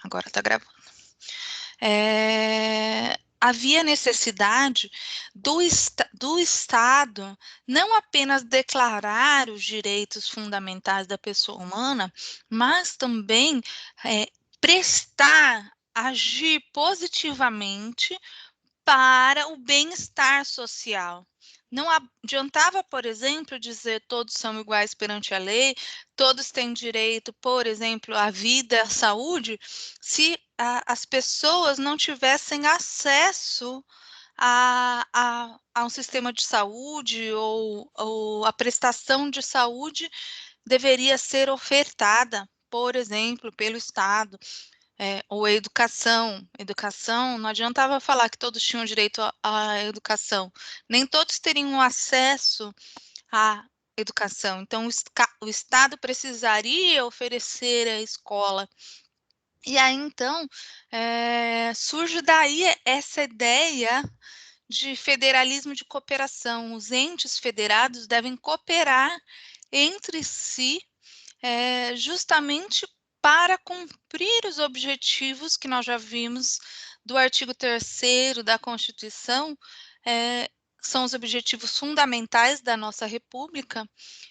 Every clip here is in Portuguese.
Agora está gravando. Havia necessidade do Estado não apenas declarar os direitos fundamentais da pessoa humana, mas também agir positivamente para o bem-estar social. Não adiantava, por exemplo, dizer todos são iguais perante a lei, todos têm direito, por exemplo, à vida, à saúde, se as pessoas não tivessem acesso a um sistema de saúde ou a prestação de saúde deveria ser ofertada, por exemplo, pelo Estado. Ou a educação. Educação, não adiantava falar que todos tinham direito à educação. Nem todos teriam acesso à educação. Então, o Estado precisaria oferecer a escola. E aí, então, surge daí essa ideia de federalismo de cooperação. Os entes federados devem cooperar entre si, justamente para cumprir os objetivos que nós já vimos do artigo 3º da Constituição, são os objetivos fundamentais da nossa República,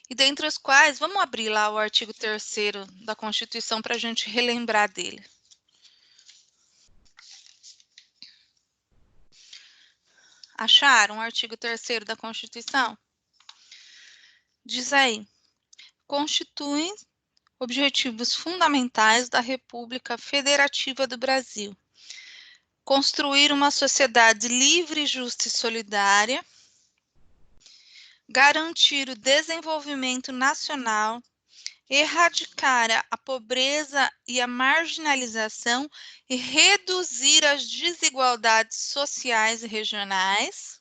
e dentre os quais, vamos abrir lá o artigo 3º da Constituição para a gente relembrar dele. Acharam o artigo 3º da Constituição? Diz aí, constituem objetivos fundamentais da República Federativa do Brasil. Construir uma sociedade livre, justa e solidária, garantir o desenvolvimento nacional, erradicar a pobreza e a marginalização e reduzir as desigualdades sociais e regionais.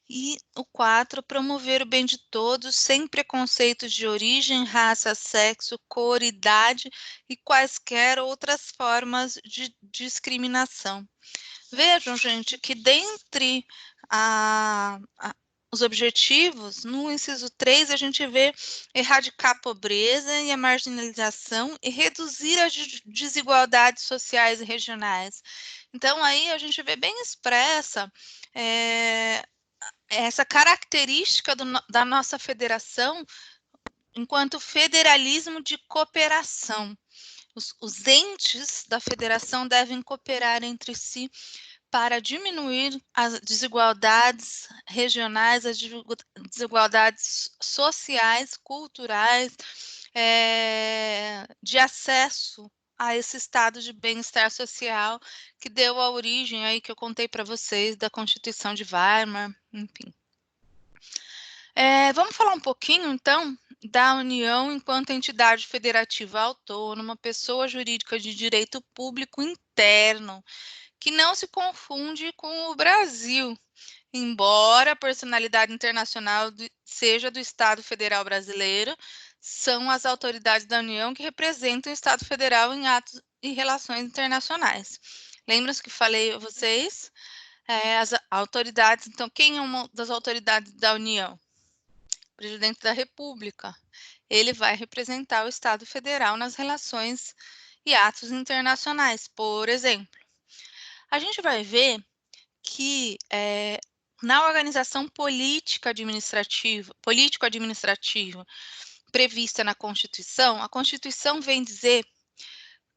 E o 4, promover o bem de todos, sem preconceitos de origem, raça, sexo, cor, idade e quaisquer outras formas de discriminação. Vejam, gente, que dentre os objetivos, no inciso 3, a gente vê erradicar a pobreza e a marginalização e reduzir as desigualdades sociais e regionais. Então, aí a gente vê bem expressa essa característica da nossa federação enquanto federalismo de cooperação. Os entes da federação devem cooperar entre si para diminuir as desigualdades regionais, as desigualdades sociais, culturais, de acesso a esse estado de bem-estar social que deu a origem aí que eu contei para vocês da Constituição de Weimar, enfim. Vamos falar um pouquinho, então, da União enquanto entidade federativa autônoma, pessoa jurídica de direito público interno, que não se confunde com o Brasil, embora a personalidade internacional seja do Estado Federal Brasileiro, são as autoridades da União que representam o Estado Federal em atos e relações internacionais. Lembram-se que falei a vocês? As autoridades, então, quem é uma das autoridades da União? O presidente da República. Ele vai representar o Estado Federal nas relações e atos internacionais, por exemplo. A gente vai ver que na organização político-administrativa prevista na Constituição, a Constituição vem dizer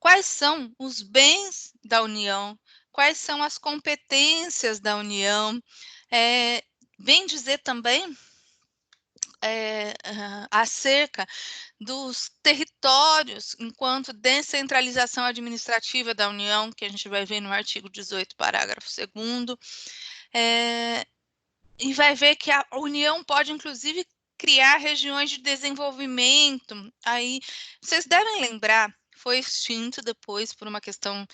quais são os bens da União, quais são as competências da União, vem dizer também acerca dos territórios, enquanto descentralização administrativa da União, que a gente vai ver no artigo 18, parágrafo 2º, e vai ver que a União pode, inclusive, criar regiões de desenvolvimento. Aí, vocês devem lembrar, foi extinto depois por uma questão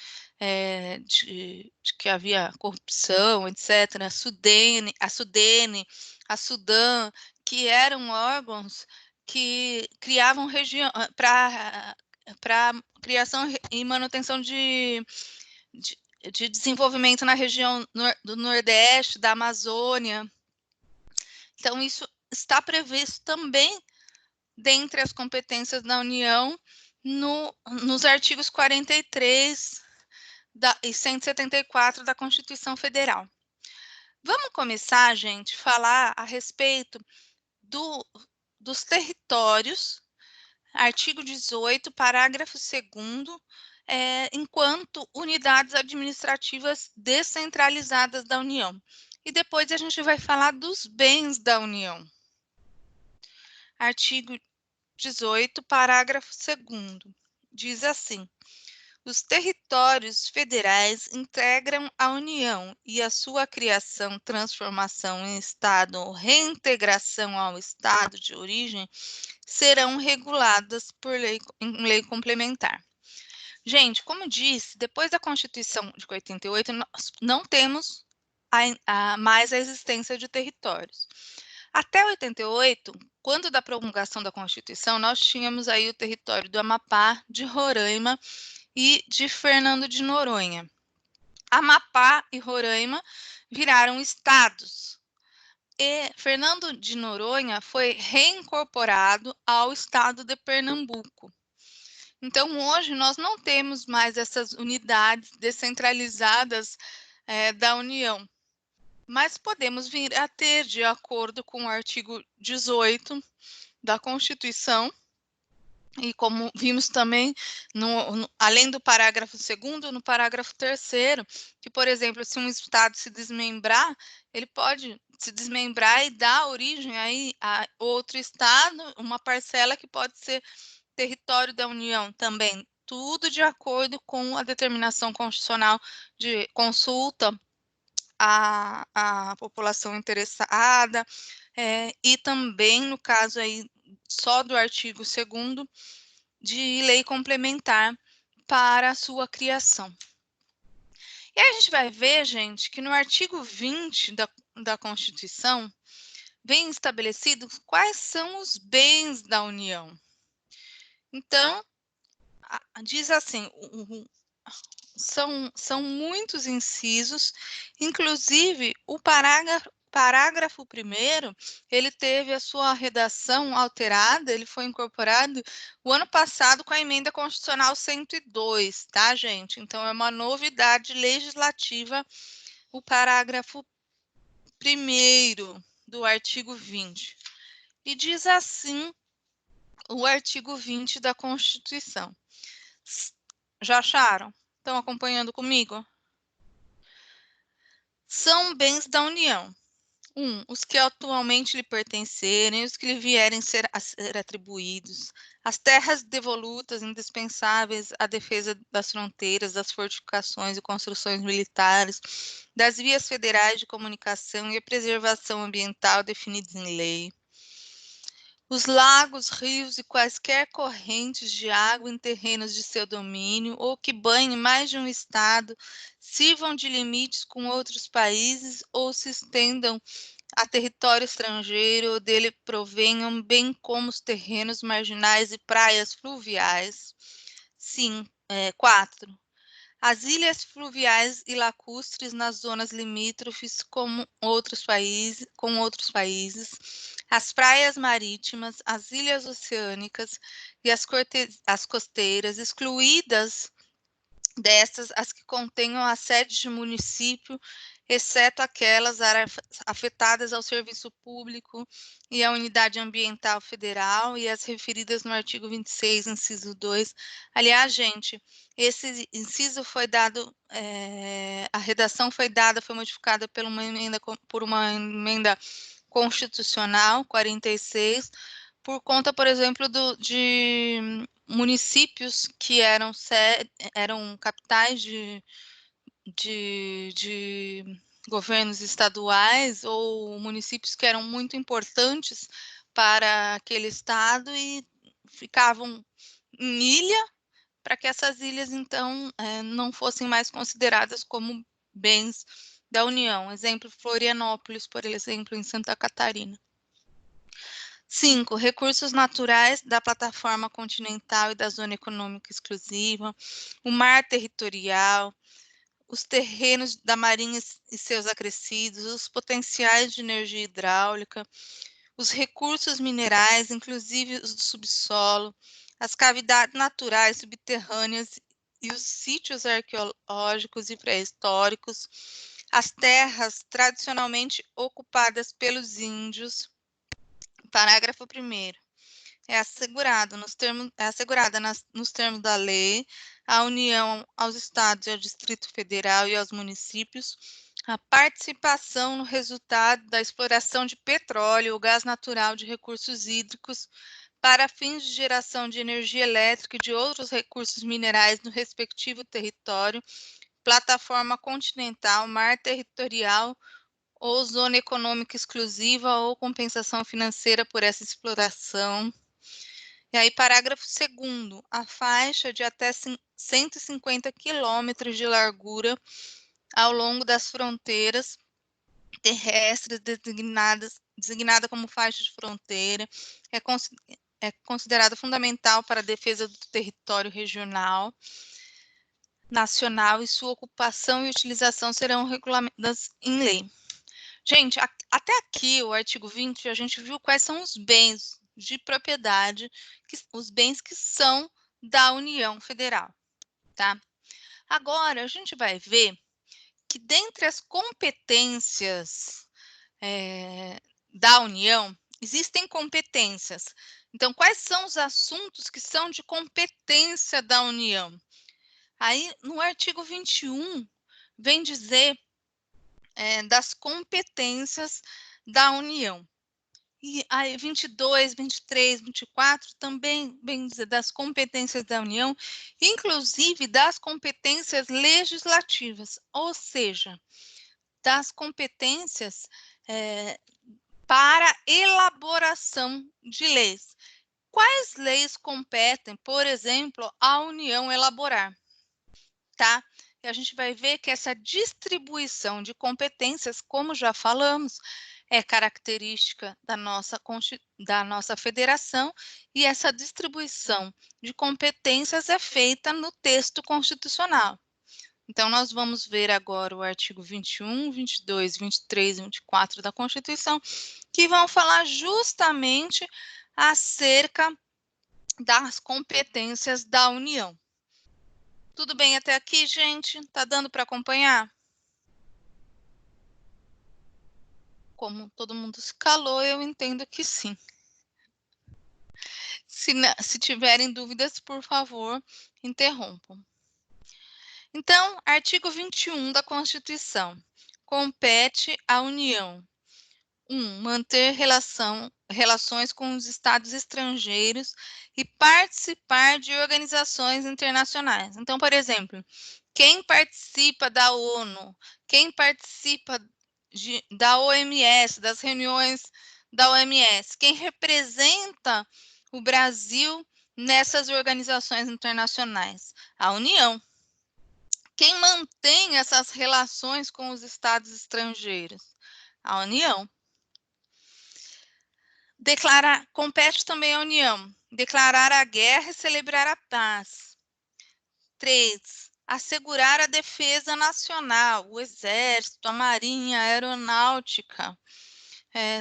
de que havia corrupção, etc. A Sudene, a Sudã, que eram órgãos que criavam região para criação e manutenção de desenvolvimento na região do Nordeste, da Amazônia. Então, isso está previsto também dentre as competências da União nos artigos 43 e 174 da Constituição Federal. Vamos começar, gente, a falar a respeito dos territórios, artigo 18, parágrafo 2º, enquanto unidades administrativas descentralizadas da União. E depois a gente vai falar dos bens da União. Artigo 18, parágrafo 2º, diz assim: os territórios federais integram a União e a sua criação, transformação em Estado ou reintegração ao Estado de origem serão reguladas em lei complementar. Gente, como disse, depois da Constituição de 88, nós não temos mais a existência de territórios. Até 88, quando da promulgação da Constituição, nós tínhamos aí o território do Amapá, de Roraima e de Fernando de Noronha. Amapá e Roraima viraram estados. E Fernando de Noronha foi reincorporado ao estado de Pernambuco. Então, hoje, nós não temos mais essas unidades descentralizadas da União, mas podemos vir a ter, de acordo com o artigo 18 da Constituição, e como vimos também, além do parágrafo 2º, no parágrafo 3º, que, por exemplo, se um estado se desmembrar, ele pode se desmembrar e dar origem aí a outro estado, uma parcela que pode ser território da União também, tudo de acordo com a determinação constitucional de consulta à população interessada, e também, no caso aí, só do artigo 2º, de lei complementar para a sua criação. E aí a gente vai ver, gente, que no artigo 20 da Constituição, vem estabelecido quais são os bens da União. Então, diz assim, são muitos incisos, inclusive o parágrafo 1º, ele teve a sua redação alterada, ele foi incorporado o ano passado com a emenda constitucional 102, tá, gente? Então, é uma novidade legislativa o parágrafo 1º do artigo 20. E diz assim o artigo 20 da Constituição. Já acharam? Estão acompanhando comigo? São bens da União. 1. Os que atualmente lhe pertencerem, os que lhe vierem a ser atribuídos, as terras devolutas indispensáveis à defesa das fronteiras, das fortificações e construções militares, das vias federais de comunicação e a preservação ambiental definidos em lei. Os lagos, rios e quaisquer correntes de água em terrenos de seu domínio ou que banhem mais de um estado, sirvam de limites com outros países ou se estendam a território estrangeiro ou dele provenham, bem como os terrenos marginais e praias fluviais. 4. As ilhas fluviais e lacustres nas zonas limítrofes com outros países, as praias marítimas, as ilhas oceânicas e as costeiras, excluídas destas as que contenham a sede de município, exceto aquelas áreas afetadas ao serviço público e à unidade ambiental federal e as referidas no artigo 26, inciso 2. Aliás, gente, esse inciso foi dado, a redação foi modificada por uma emenda constitucional 46, por conta, por exemplo, de municípios que eram capitais de governos estaduais ou municípios que eram muito importantes para aquele estado e ficavam em ilha, para que essas ilhas, então, não fossem mais consideradas como bens da União. Exemplo, Florianópolis, por exemplo, em Santa Catarina. 5. Recursos naturais da plataforma continental e da zona econômica exclusiva, o mar territorial, os terrenos da marinha e seus acrescidos, os potenciais de energia hidráulica, os recursos minerais, inclusive os do subsolo, as cavidades naturais subterrâneas e os sítios arqueológicos e pré-históricos, as terras tradicionalmente ocupadas pelos índios. Parágrafo 1º. É assegurada nos termos da lei à União, aos Estados e ao Distrito Federal e aos municípios a participação no resultado da exploração de petróleo ou gás natural de recursos hídricos para fins de geração de energia elétrica e de outros recursos minerais no respectivo território, plataforma continental, mar territorial ou zona econômica exclusiva ou compensação financeira por essa exploração. E aí, parágrafo 2º, a faixa de até 150 quilômetros de largura ao longo das fronteiras terrestres designada como faixa de fronteira, é considerada fundamental para a defesa do território regional, nacional, e sua ocupação e utilização serão regulamentadas em lei. Gente, até aqui, o artigo 20, a gente viu quais são os bens de propriedade, os bens que são da União Federal, tá? Agora, a gente vai ver que dentre as competências da União, existem competências. Então, quais são os assuntos que são de competência da União? Aí, no artigo 21, vem dizer das competências da União. E aí, 22, 23, 24 também vem dizer das competências da União, inclusive das competências legislativas, ou seja, das competências para elaboração de leis. Quais leis competem, por exemplo, à União elaborar? Tá? E a gente vai ver que essa distribuição de competências, como já falamos, é característica da nossa federação, e essa distribuição de competências é feita no texto constitucional. Então, nós vamos ver agora o artigo 21, 22, 23 e 24 da Constituição, que vão falar justamente acerca das competências da União. Tudo bem até aqui, gente? Tá dando para acompanhar? Como todo mundo se calou, eu entendo que sim. Se tiverem dúvidas, por favor, interrompam. Então, artigo 21 da Constituição. Compete à União: 1. Manter relações com os estados estrangeiros e participar de organizações internacionais. Então, por exemplo, quem participa da ONU, quem participa da OMS, das reuniões da OMS, quem representa o Brasil nessas organizações internacionais? A União. Quem mantém essas relações com os estados estrangeiros? A União. Compete também à União declarar a guerra e celebrar a paz. 3. Assegurar a defesa nacional, o Exército, a Marinha, a Aeronáutica,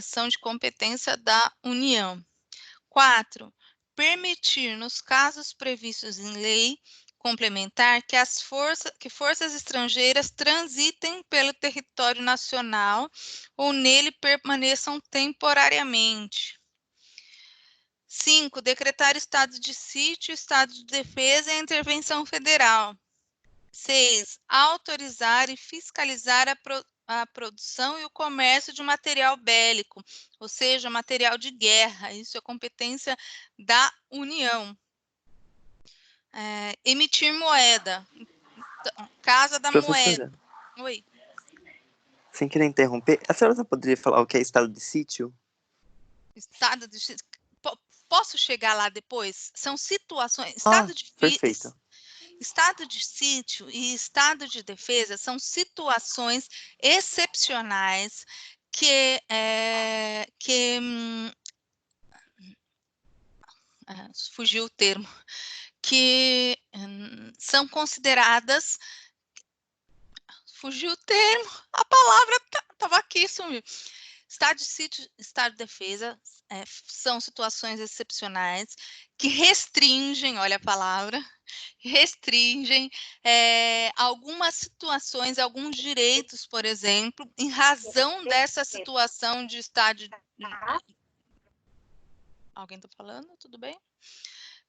são de competência da União. 4. Permitir, nos casos previstos em lei complementar, que forças estrangeiras transitem pelo território nacional ou nele permaneçam temporariamente. 5. Decretar estado de sítio, estado de defesa e a intervenção federal. 6. Autorizar e fiscalizar a produção e o comércio de material bélico, ou seja, material de guerra. Isso é competência da União. Emitir moeda. Casa da Professora, moeda. Oi. sem querer interromper, a senhora poderia falar o que é estado de sítio? Estado de sítio. Posso chegar lá depois? São situações. Perfeito. Estado de sítio e estado de defesa são situações excepcionais que fugiu o termo, que são consideradas. Fugiu o termo, a palavra estava aqui, sumiu. Estado de sítio, estado de defesa são situações excepcionais que restringem, olha a palavra, restringem algumas situações, alguns direitos, por exemplo, em razão dessa situação de estado de... Alguém está falando? Tudo bem?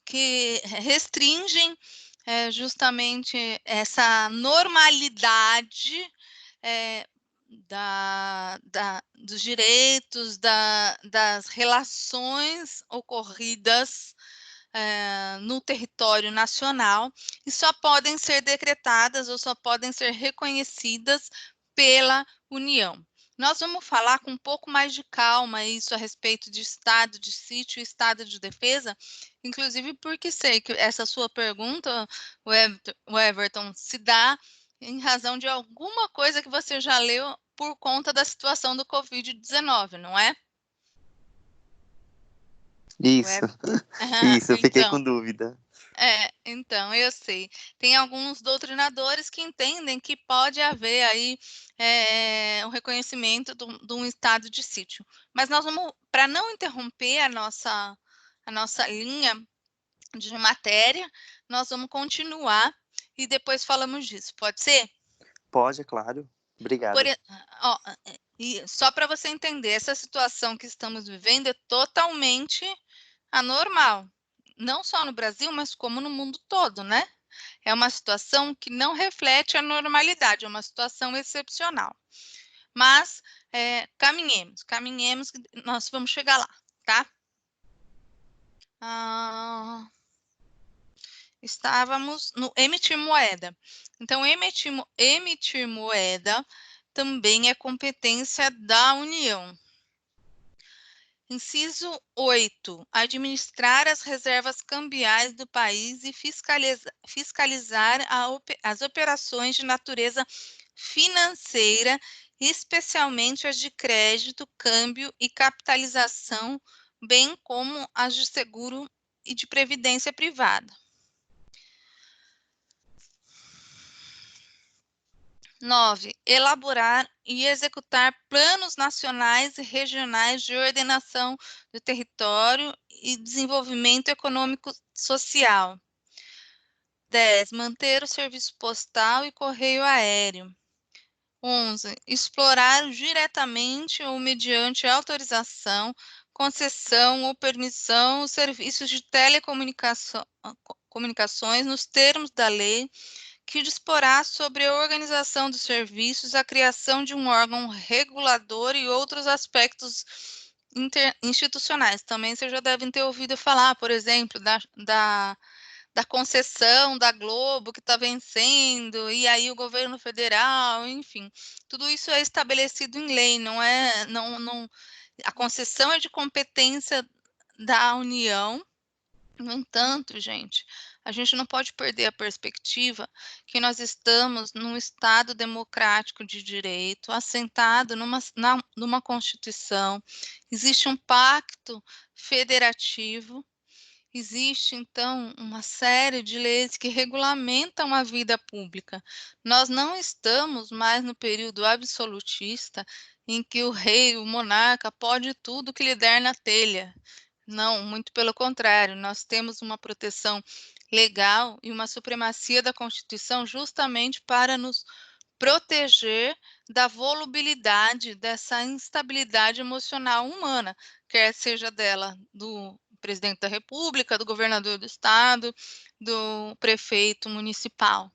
Que restringem justamente essa normalidade dos direitos, das relações ocorridas no território nacional e só podem ser decretadas ou só podem ser reconhecidas pela União. Nós vamos falar com um pouco mais de calma isso a respeito de estado de sítio e estado de defesa, inclusive porque sei que essa sua pergunta, o Everton, se dá em razão de alguma coisa que você já leu por conta da situação do Covid-19, não é? Isso, isso, eu fiquei Então, com dúvida. então, eu sei. Tem alguns doutrinadores que entendem que pode haver aí um reconhecimento de um estado de sítio. Mas nós vamos, para não interromper a nossa linha de matéria, nós vamos continuar e depois falamos disso. Pode ser? Pode, é claro. Obrigado. E só para você entender, essa situação que estamos vivendo é totalmente anormal. Não só no Brasil, mas como no mundo todo, né? É uma situação que não reflete a normalidade, é uma situação excepcional. Mas caminhemos, que nós vamos chegar lá, tá? Estávamos no emitir moeda. Então, emitir moeda também é competência da União. Inciso 8. Administrar as reservas cambiais do país e fiscalizar as operações de natureza financeira, especialmente as de crédito, câmbio e capitalização, bem como as de seguro e de previdência privada. 9. Elaborar e executar planos nacionais e regionais de ordenação do território e desenvolvimento econômico social. 10. Manter o serviço postal e correio aéreo. 11. Explorar diretamente ou mediante autorização, concessão ou permissão os serviços de telecomunicações nos termos da lei que disporá sobre a organização dos serviços, a criação de um órgão regulador e outros aspectos institucionais. Também vocês já devem ter ouvido falar, por exemplo, da concessão da Globo que está vencendo, e aí o governo federal, enfim, tudo isso é estabelecido em lei, não é, a concessão é de competência da União. No entanto, gente, a gente não pode perder a perspectiva que nós estamos num Estado democrático de direito, assentado numa Constituição, existe um pacto federativo, existe, então, uma série de leis que regulamentam a vida pública. Nós não estamos mais no período absolutista em que o rei, o monarca, pode tudo que lhe der na telha. Não, muito pelo contrário, nós temos uma proteção legal e uma supremacia da Constituição justamente para nos proteger da volubilidade, dessa instabilidade emocional humana, quer seja dela do presidente da República, do governador do estado, do prefeito municipal,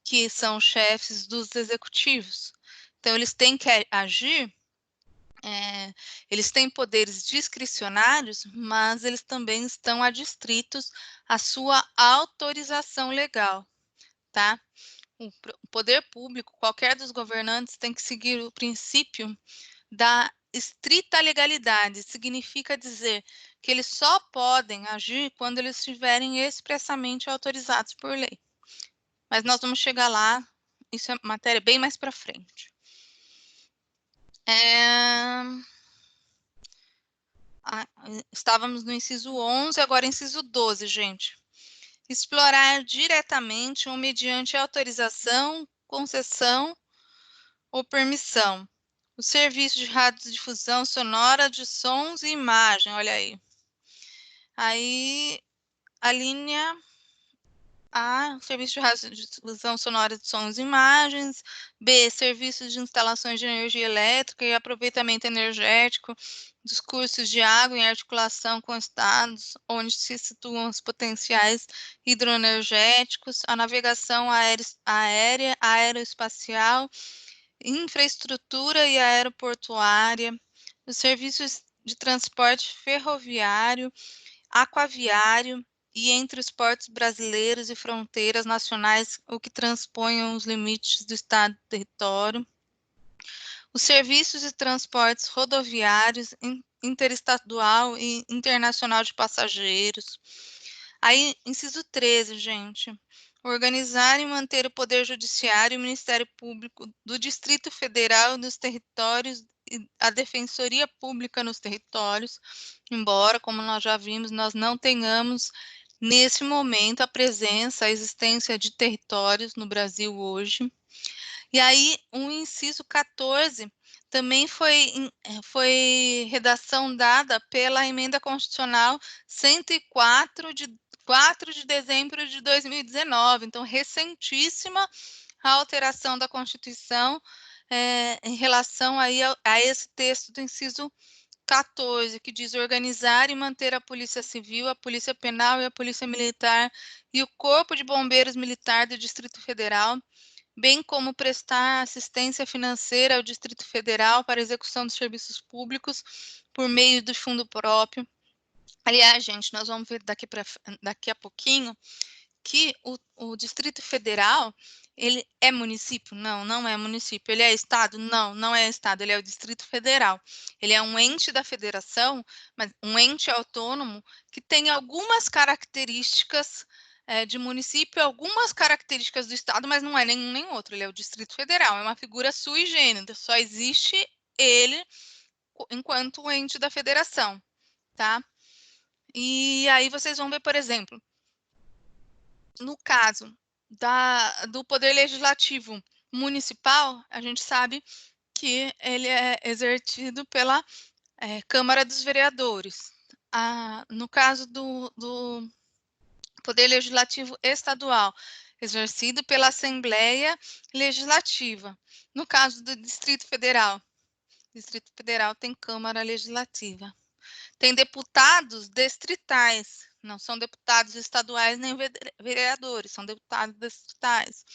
que são chefes dos executivos. Então, eles têm que agir. Eles têm poderes discricionários, mas eles também estão adstritos à sua autorização legal, tá? O poder público, qualquer dos governantes, tem que seguir o princípio da estrita legalidade. Significa dizer que eles só podem agir quando eles estiverem expressamente autorizados por lei. Mas nós vamos chegar lá, isso é matéria bem mais para frente. Estávamos no inciso 11, agora inciso 12, gente. Explorar diretamente ou mediante autorização, concessão ou permissão O serviço de radiodifusão sonora de sons e imagem, olha aí. Aí, a linha A, serviço de radiodifusão sonora de sons e imagens. B, serviços de instalações de energia elétrica e aproveitamento energético dos cursos de água em articulação com estados onde se situam os potenciais hidroenergéticos, a navegação aérea, aeroespacial, infraestrutura e aeroportuária, os serviços de transporte ferroviário, aquaviário e entre os portos brasileiros e fronteiras nacionais, o que transponham os limites do Estado e território, os serviços de transportes rodoviários, interestadual e internacional de passageiros. Aí, inciso 13, gente. Organizar e manter o Poder Judiciário e o Ministério Público do Distrito Federal e dos territórios e a Defensoria Pública nos territórios, embora, como nós já vimos, nós não tenhamos, nesse momento, a presença, a existência de territórios no Brasil hoje. E aí, o inciso 14 também foi redação dada pela Emenda Constitucional 104, de 4 de dezembro de 2019, então, recentíssima a alteração da Constituição em relação aí a esse texto do inciso 14, que diz organizar e manter a Polícia Civil, a Polícia Penal e a Polícia Militar e o Corpo de Bombeiros Militar do Distrito Federal, bem como prestar assistência financeira ao Distrito Federal para execução dos serviços públicos por meio do fundo próprio. Aliás, gente, nós vamos ver daqui a pouquinho que o Distrito Federal, ele é município? Não, não é município. Ele é estado? Não, não é estado. Ele é o Distrito Federal. Ele é um ente da federação, mas um ente autônomo que tem algumas características de município, algumas características do estado, mas não é nenhum nem outro. Ele é o Distrito Federal. É uma figura sui generis. Só existe ele enquanto ente da federação, tá? E aí vocês vão ver, por exemplo, no caso do Poder Legislativo Municipal, a gente sabe que ele é exercido pela Câmara dos Vereadores. No caso do Poder Legislativo Estadual, exercido pela Assembleia Legislativa. No caso do Distrito Federal tem Câmara Legislativa. Tem deputados distritais, não são deputados estaduais nem vereadores, são deputados distritais.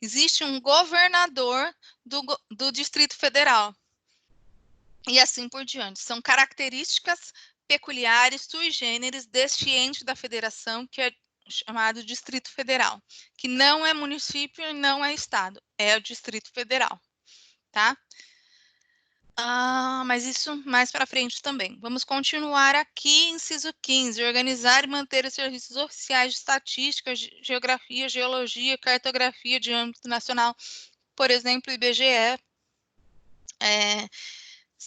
Existe um governador do Distrito Federal. E assim por diante. São características peculiares, sui generis, deste ente da federação, que é chamado Distrito Federal, que não é município e não é estado, é o Distrito Federal, tá? Mas isso mais para frente também. Vamos continuar aqui, inciso 15, organizar e manter os serviços oficiais de estatística, geografia, geologia, cartografia de âmbito nacional, por exemplo, IBGE.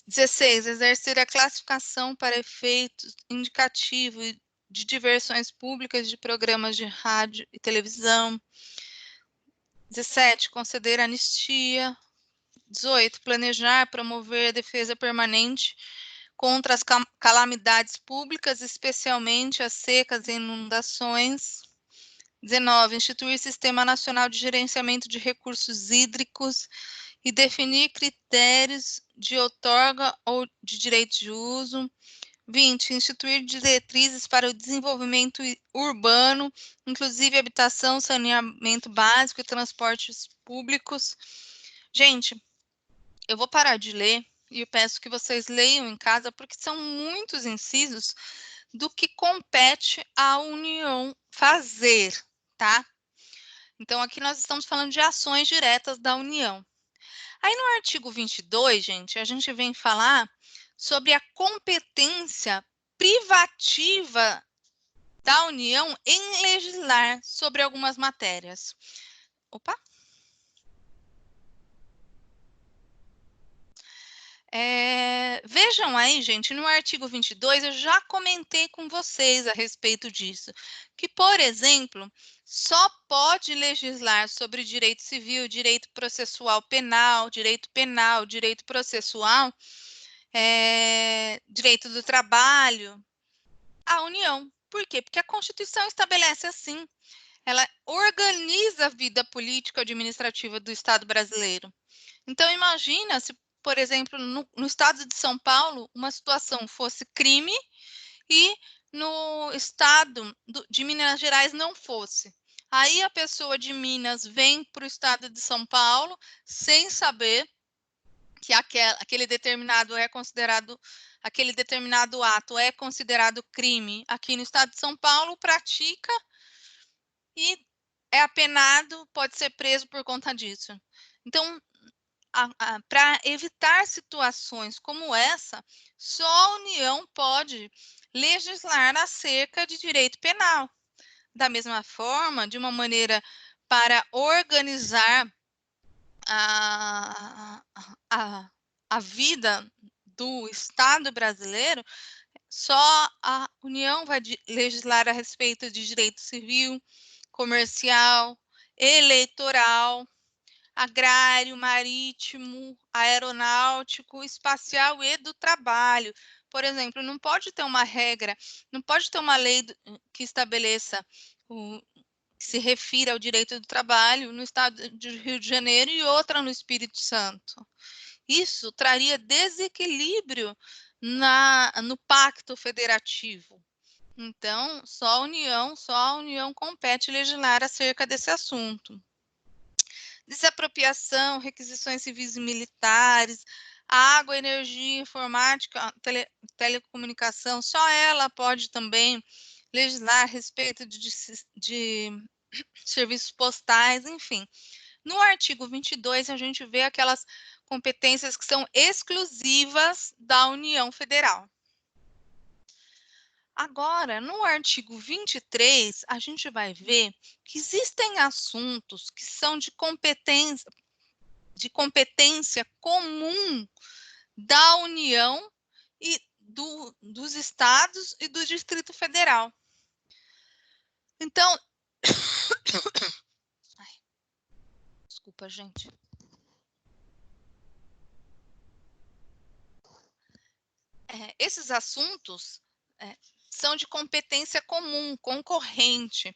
16, exercer a classificação para efeitos indicativos de diversões públicas de programas de rádio e televisão. 17, conceder anistia. 18, planejar, promover a defesa permanente contra as calamidades públicas, especialmente as secas e inundações. 19, instituir Sistema Nacional de Gerenciamento de Recursos Hídricos e definir critérios de outorga ou de direito de uso. 20, instituir diretrizes para o desenvolvimento urbano, inclusive habitação, saneamento básico e transportes públicos. Gente, eu vou parar de ler e eu peço que vocês leiam em casa, porque são muitos incisos do que compete à União fazer, tá? Então, aqui nós estamos falando de ações diretas da União. Aí, no artigo 22, gente, a gente vem falar sobre a competência privativa da União em legislar sobre algumas matérias. Opa! Vejam aí, gente, no artigo 22, eu já comentei com vocês a respeito disso, que, por exemplo, só pode legislar sobre direito civil, direito processual penal, direito processual, direito do trabalho, a União. Por quê? Porque a Constituição estabelece assim, ela organiza a vida política administrativa do Estado brasileiro. Então, imagina se, por exemplo, no estado de São Paulo, uma situação fosse crime e no estado de Minas Gerais não fosse. Aí a pessoa de Minas vem para o estado de São Paulo sem saber que aquele determinado ato é considerado crime aqui no estado de São Paulo, pratica e é apenado, pode ser preso por conta disso. Então, para evitar situações como essa, só a União pode legislar acerca de direito penal. Da mesma forma, de uma maneira para organizar a vida do Estado brasileiro, só a União vai legislar a respeito de direito civil, comercial, eleitoral, agrário, marítimo, aeronáutico, espacial e do trabalho. Por exemplo, não pode ter uma regra, não pode ter uma lei que estabeleça que se refira ao direito do trabalho no estado de Rio de Janeiro e outra no Espírito Santo. Isso traria desequilíbrio no pacto federativo. Então, só a União compete legislar acerca desse assunto. Desapropriação, requisições civis e militares, água, energia, informática, telecomunicação, só ela pode também legislar a respeito de serviços postais, enfim. No artigo 22, a gente vê aquelas competências que são exclusivas da União Federal. Agora, no artigo 23, a gente vai ver que existem assuntos que são de competência comum da União e dos estados e do Distrito Federal. Então, desculpa, gente. Esses assuntos são de competência comum, concorrente.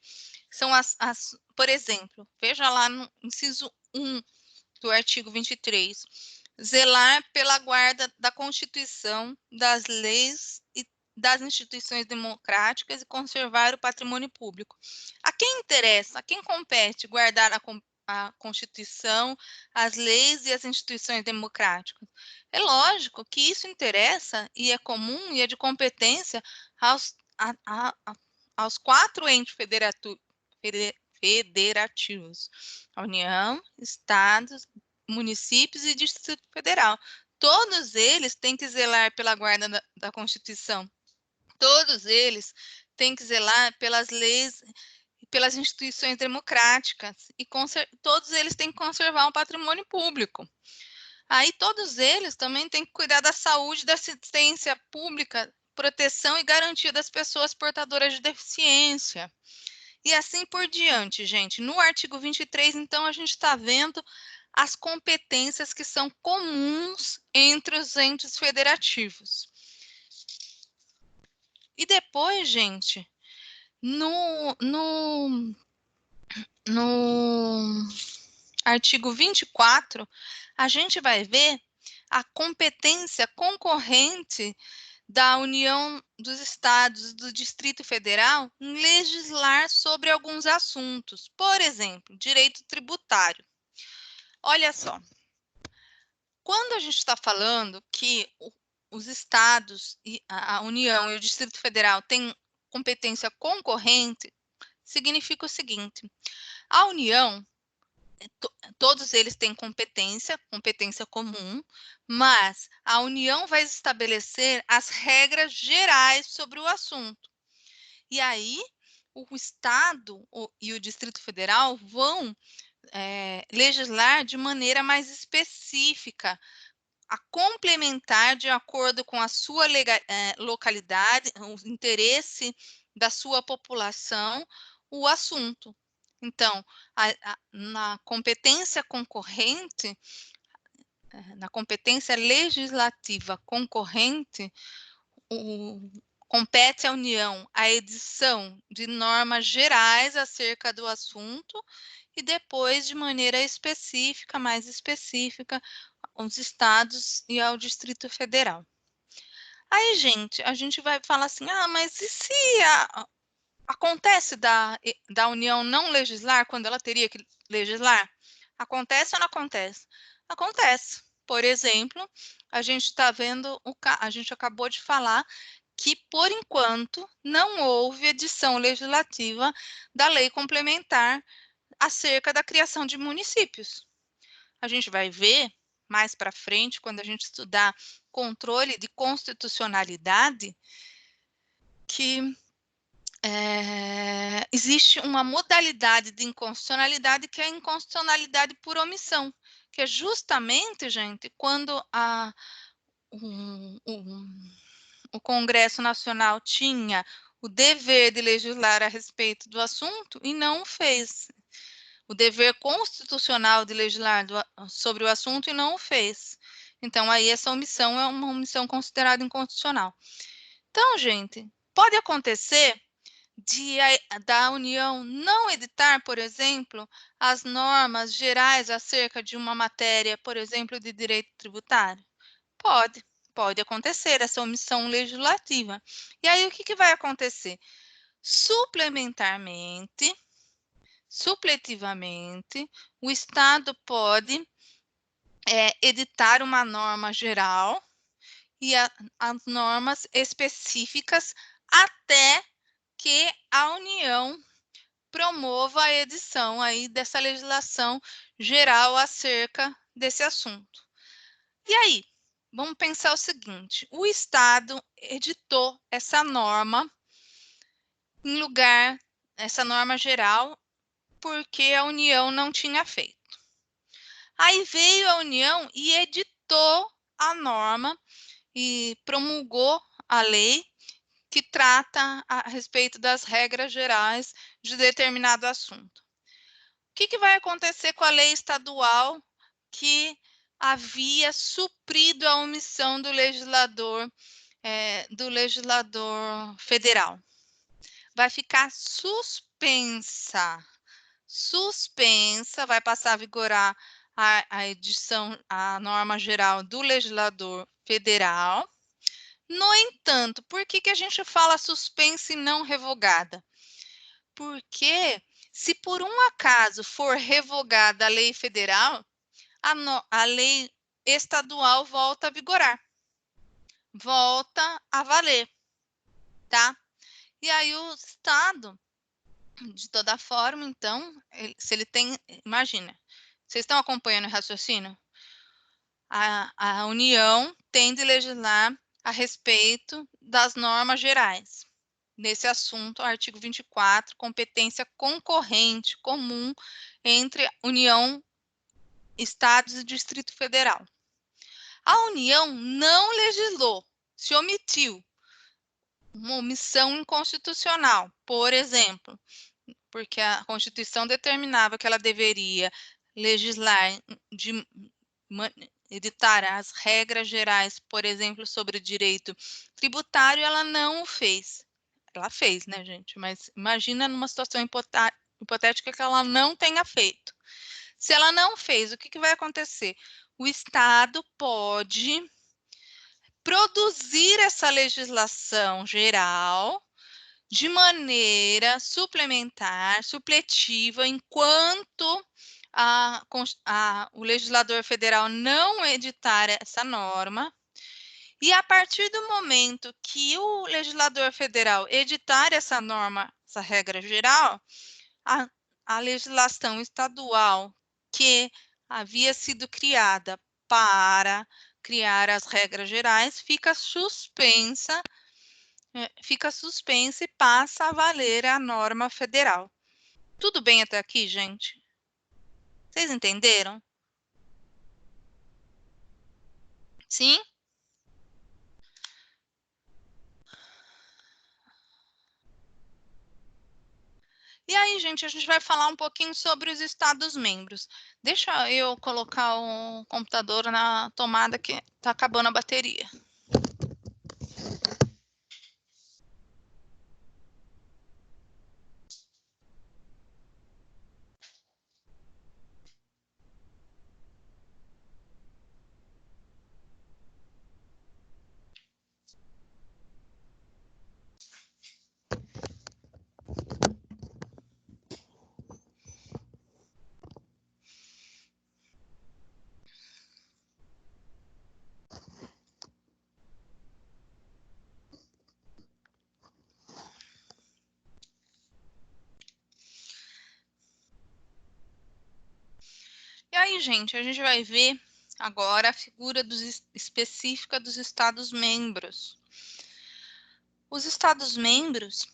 São por exemplo, veja lá no inciso 1 do artigo 23, zelar pela guarda da Constituição, das leis e das instituições democráticas e conservar o patrimônio público. A quem interessa, a quem compete guardar a Constituição, as leis e as instituições democráticas? É lógico que isso interessa e é comum e é de competência aos 4 entes federativos: a União, Estados, municípios e Distrito Federal. Todos eles têm que zelar pela guarda da Constituição. Todos eles têm que zelar pelas leis e pelas instituições democráticas. E todos eles têm que conservar um patrimônio público. Aí todos eles também têm que cuidar da saúde, da assistência pública, proteção e garantia das pessoas portadoras de deficiência. E assim por diante, gente. No artigo 23, então, a gente está vendo as competências que são comuns entre os entes federativos. E depois, gente, no artigo 24, a gente vai ver a competência concorrente da União dos Estados do Distrito Federal em legislar sobre alguns assuntos. Por exemplo, direito tributário. Olha só, quando a gente está falando que os estados, e a União e o Distrito Federal têm competência concorrente, significa o seguinte: a União, todos eles têm competência comum, mas a União vai estabelecer as regras gerais sobre o assunto. E aí, o Estado e o Distrito Federal vão legislar de maneira mais específica a complementar de acordo com a sua localidade, o interesse da sua população, o assunto. Então, na competência concorrente, na competência legislativa concorrente, compete à União a edição de normas gerais acerca do assunto e depois, de maneira específica, mais específica, aos estados e ao Distrito Federal. Aí, gente, a gente vai falar assim, mas e se acontece da União não legislar quando ela teria que legislar? Acontece ou não acontece? Acontece. Por exemplo, a gente está vendo, a gente acabou de falar que, por enquanto, não houve edição legislativa da lei complementar acerca da criação de municípios. A gente vai ver mais para frente, quando a gente estudar controle de constitucionalidade, que existe uma modalidade de inconstitucionalidade que é a inconstitucionalidade por omissão, que é justamente, gente, quando o Congresso Nacional tinha o dever de legislar a respeito do assunto e não o fez. O dever constitucional de legislar sobre o assunto e não o fez. Então, aí essa omissão é uma omissão considerada inconstitucional. Então, gente, pode acontecer da União não editar, por exemplo, as normas gerais acerca de uma matéria, por exemplo, de direito tributário? Pode acontecer essa omissão legislativa. E aí, o que vai acontecer? Supletivamente, o Estado pode editar uma norma geral e as normas específicas até que a União promova a edição aí dessa legislação geral acerca desse assunto. E aí, vamos pensar o seguinte, o Estado editou essa norma essa norma geral, porque a União não tinha feito. Aí veio a União e editou a norma e promulgou a lei que trata a respeito das regras gerais de determinado assunto. O que vai acontecer com a lei estadual que havia suprido a omissão do legislador federal? Vai ficar suspensa, vai passar a vigorar a norma geral do legislador federal. No entanto, por que a gente fala suspensa e não revogada? Porque se por um acaso for revogada a lei federal, a lei estadual volta a vigorar, volta a valer, tá? E aí o Estado, de toda forma, então, se ele tem, imagina, vocês estão acompanhando o raciocínio? A União tem de legislar a respeito das normas gerais. Nesse assunto, artigo 24, competência concorrente comum entre União, Estados e Distrito Federal. A União não legislou, se omitiu, uma omissão inconstitucional, por exemplo, porque a Constituição determinava que ela deveria legislar, editar as regras gerais, por exemplo, sobre o direito tributário, ela não o fez. Ela fez, né, gente? Mas imagina numa situação hipotética que ela não tenha feito. Se ela não fez, o que vai acontecer? O Estado pode produzir essa legislação geral de maneira suplementar, supletiva, enquanto o legislador federal não editar essa norma. E a partir do momento que o legislador federal editar essa norma, essa regra geral, a legislação estadual que havia sido criada para criar as regras gerais fica suspensa e passa a valer a norma federal. Tudo bem até aqui, gente? Vocês entenderam? Sim? E aí, gente, a gente vai falar um pouquinho sobre os Estados-membros. Deixa eu colocar o computador na tomada que está acabando a bateria. E aí, gente, a gente vai ver agora a figura específica dos Estados-membros. Os Estados-membros,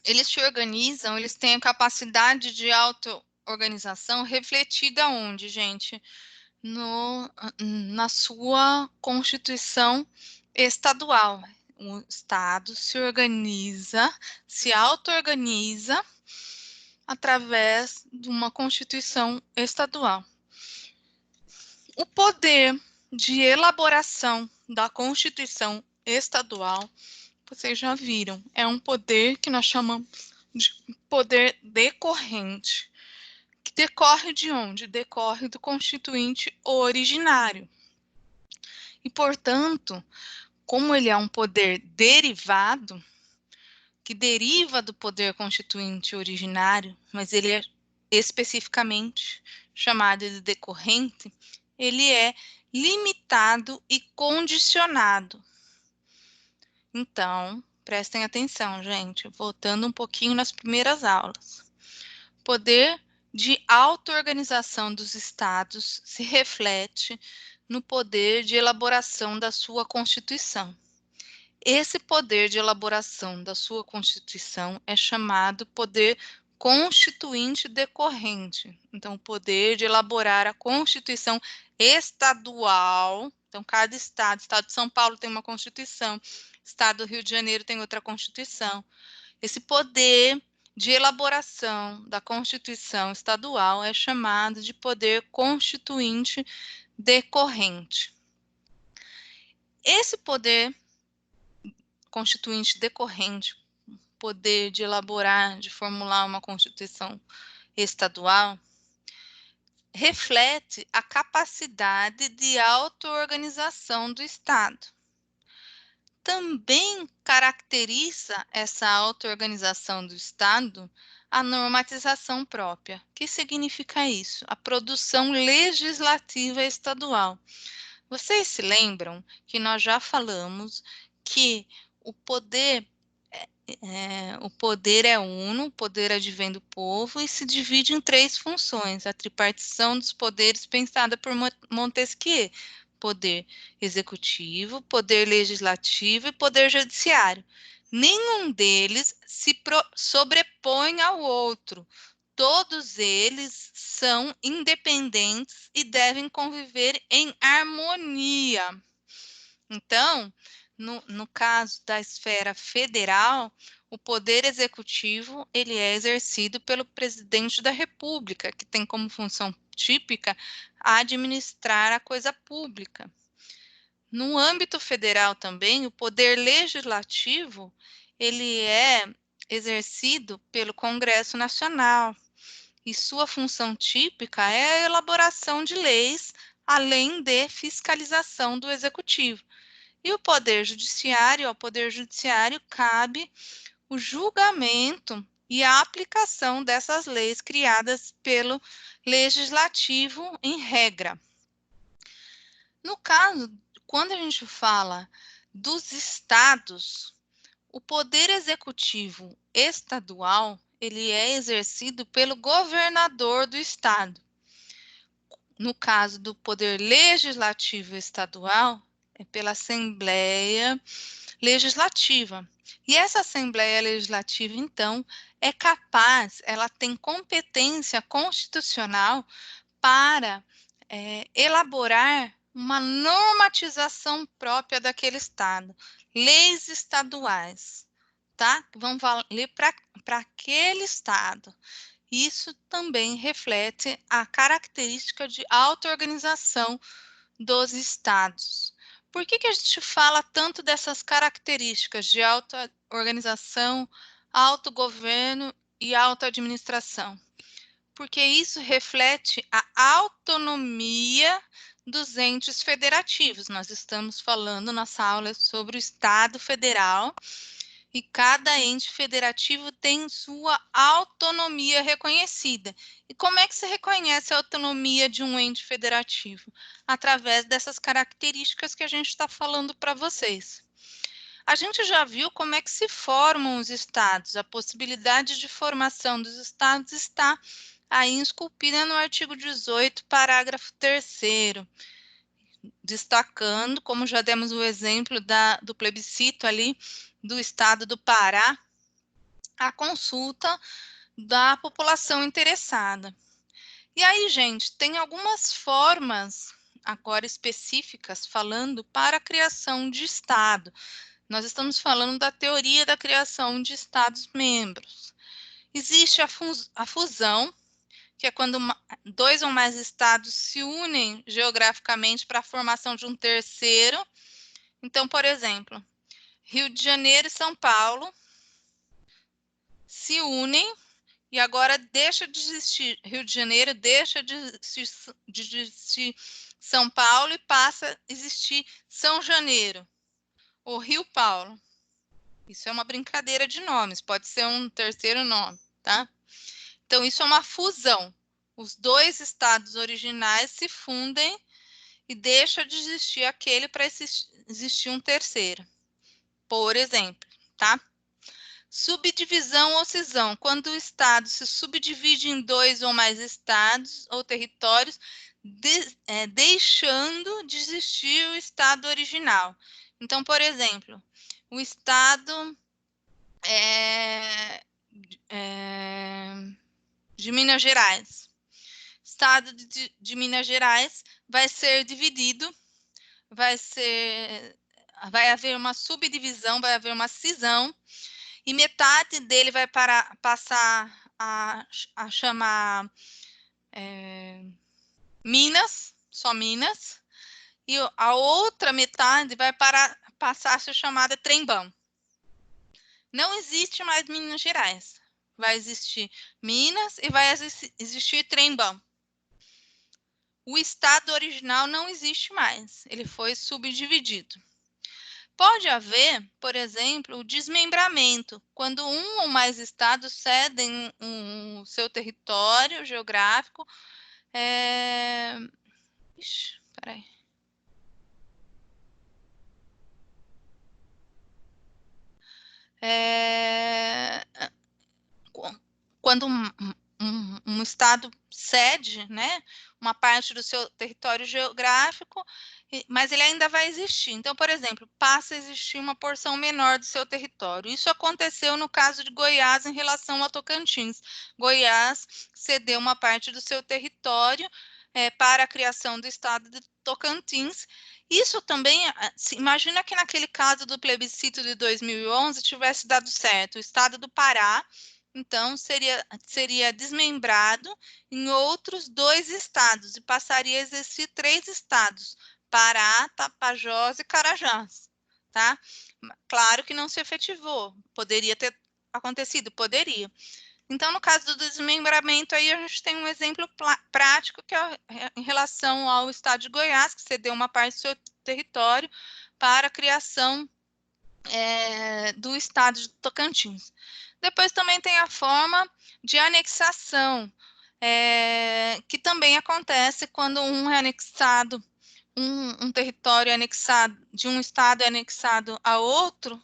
eles se organizam, eles têm a capacidade de auto-organização refletida onde, gente? Na sua Constituição estadual. O Estado se organiza, se auto-organiza através de uma Constituição estadual. O poder de elaboração da Constituição estadual, vocês já viram, é um poder que nós chamamos de poder decorrente. Que decorre de onde? Decorre do constituinte originário. E, portanto, como ele é um poder derivado, que deriva do poder constituinte originário, mas ele é especificamente chamado de decorrente, ele é limitado e condicionado. Então, prestem atenção, gente, voltando um pouquinho nas primeiras aulas. Poder de auto-organização dos estados se reflete no poder de elaboração da sua Constituição. Esse poder de elaboração da sua Constituição é chamado poder constituinte decorrente. Então, o poder de elaborar a Constituição estadual. Então, cada estado, estado de São Paulo tem uma Constituição, estado do Rio de Janeiro tem outra Constituição. Esse poder de elaboração da Constituição estadual é chamado de poder constituinte decorrente. Esse poder constituinte decorrente, poder de elaborar, de formular uma Constituição estadual, reflete a capacidade de auto-organização do Estado. Também caracteriza essa auto-organização do Estado a normatização própria. O que significa isso? A produção legislativa estadual. Vocês se lembram que nós já falamos que o poder é uno, o poder advém do povo e se divide em 3 funções: a tripartição dos poderes pensada por Montesquieu: poder executivo, poder legislativo e poder judiciário. Nenhum deles se sobrepõe ao outro. Todos eles são independentes e devem conviver em harmonia. Então, no caso da esfera federal, o poder executivo ele é exercido pelo presidente da República, que tem como função típica administrar a coisa pública. No âmbito federal também, o poder legislativo ele é exercido pelo Congresso Nacional, e sua função típica é a elaboração de leis, além de fiscalização do executivo. E o Poder Judiciário, ao Poder Judiciário cabe o julgamento e a aplicação dessas leis criadas pelo Legislativo em regra. No caso, quando a gente fala dos estados, o Poder Executivo estadual, ele é exercido pelo governador do estado. No caso do Poder Legislativo estadual, é pela Assembleia Legislativa. E essa Assembleia Legislativa, então, é capaz, ela tem competência constitucional para elaborar uma normatização própria daquele estado, leis estaduais, tá? Que vão valer para aquele estado. Isso também reflete a característica de auto-organização dos estados. Por que a gente fala tanto dessas características de auto-organização, autogoverno e auto-administração? Porque isso reflete a autonomia dos entes federativos. Nós estamos falando nessa aula sobre o Estado Federal e cada ente federativo tem sua autonomia reconhecida. E como é que se reconhece a autonomia de um ente federativo? Através dessas características que a gente está falando para vocês. A gente já viu como é que se formam os estados. A possibilidade de formação dos estados está aí esculpida no artigo 18, parágrafo 3º, destacando, como já demos o exemplo do plebiscito ali do estado do Pará, a consulta da população interessada. E aí, gente, tem algumas formas agora específicas falando para a criação de estado. Nós estamos falando da teoria da criação de estados-membros. Existe a fusão, que é quando dois ou mais estados se unem geograficamente para a formação de um terceiro. Então, por exemplo, Rio de Janeiro e São Paulo se unem e agora deixa de existir Rio de Janeiro, deixa de existir São Paulo e passa a existir São Janeiro, ou Rio Paulo. Isso é uma brincadeira de nomes, pode ser um terceiro nome, tá? Então, isso é uma fusão. Os dois estados originais se fundem e deixa de existir aquele para existir um terceiro. Por exemplo, tá? Subdivisão ou cisão. Quando o estado se subdivide em dois ou mais estados ou territórios, deixando de existir o estado original. Então, por exemplo, o estado de Minas Gerais. Estado de Minas Gerais vai ser dividido, vai haver uma subdivisão, vai haver uma cisão, e metade dele vai passar a chamar Minas, só Minas, e a outra metade vai passar a ser chamada Trembão. Não existe mais Minas Gerais. Vai existir Minas e vai existir Trembão. O estado original não existe mais, ele foi subdividido. Pode haver, por exemplo, o desmembramento, quando um ou mais estados cedem o seu território geográfico. Ixi, peraí. Quando um estado cede, né, uma parte do seu território geográfico, mas ele ainda vai existir. Então, por exemplo, passa a existir uma porção menor do seu território. Isso aconteceu no caso de Goiás em relação ao Tocantins. Goiás cedeu uma parte do seu território para a criação do estado de Tocantins. Isso também, imagina que naquele caso do plebiscito de 2011 tivesse dado certo, o estado do Pará, então seria desmembrado em outros 2 estados e passaria a existir 3 estados, Pará, Tapajós e Carajás, tá? Claro que não se efetivou, poderia ter acontecido, poderia. Então, no caso do desmembramento, aí a gente tem um exemplo prático, que é em relação ao estado de Goiás, que cedeu uma parte do seu território para a criação do estado de Tocantins. Depois também tem a forma de anexação, que também acontece quando um território anexado, de um estado é anexado a outro,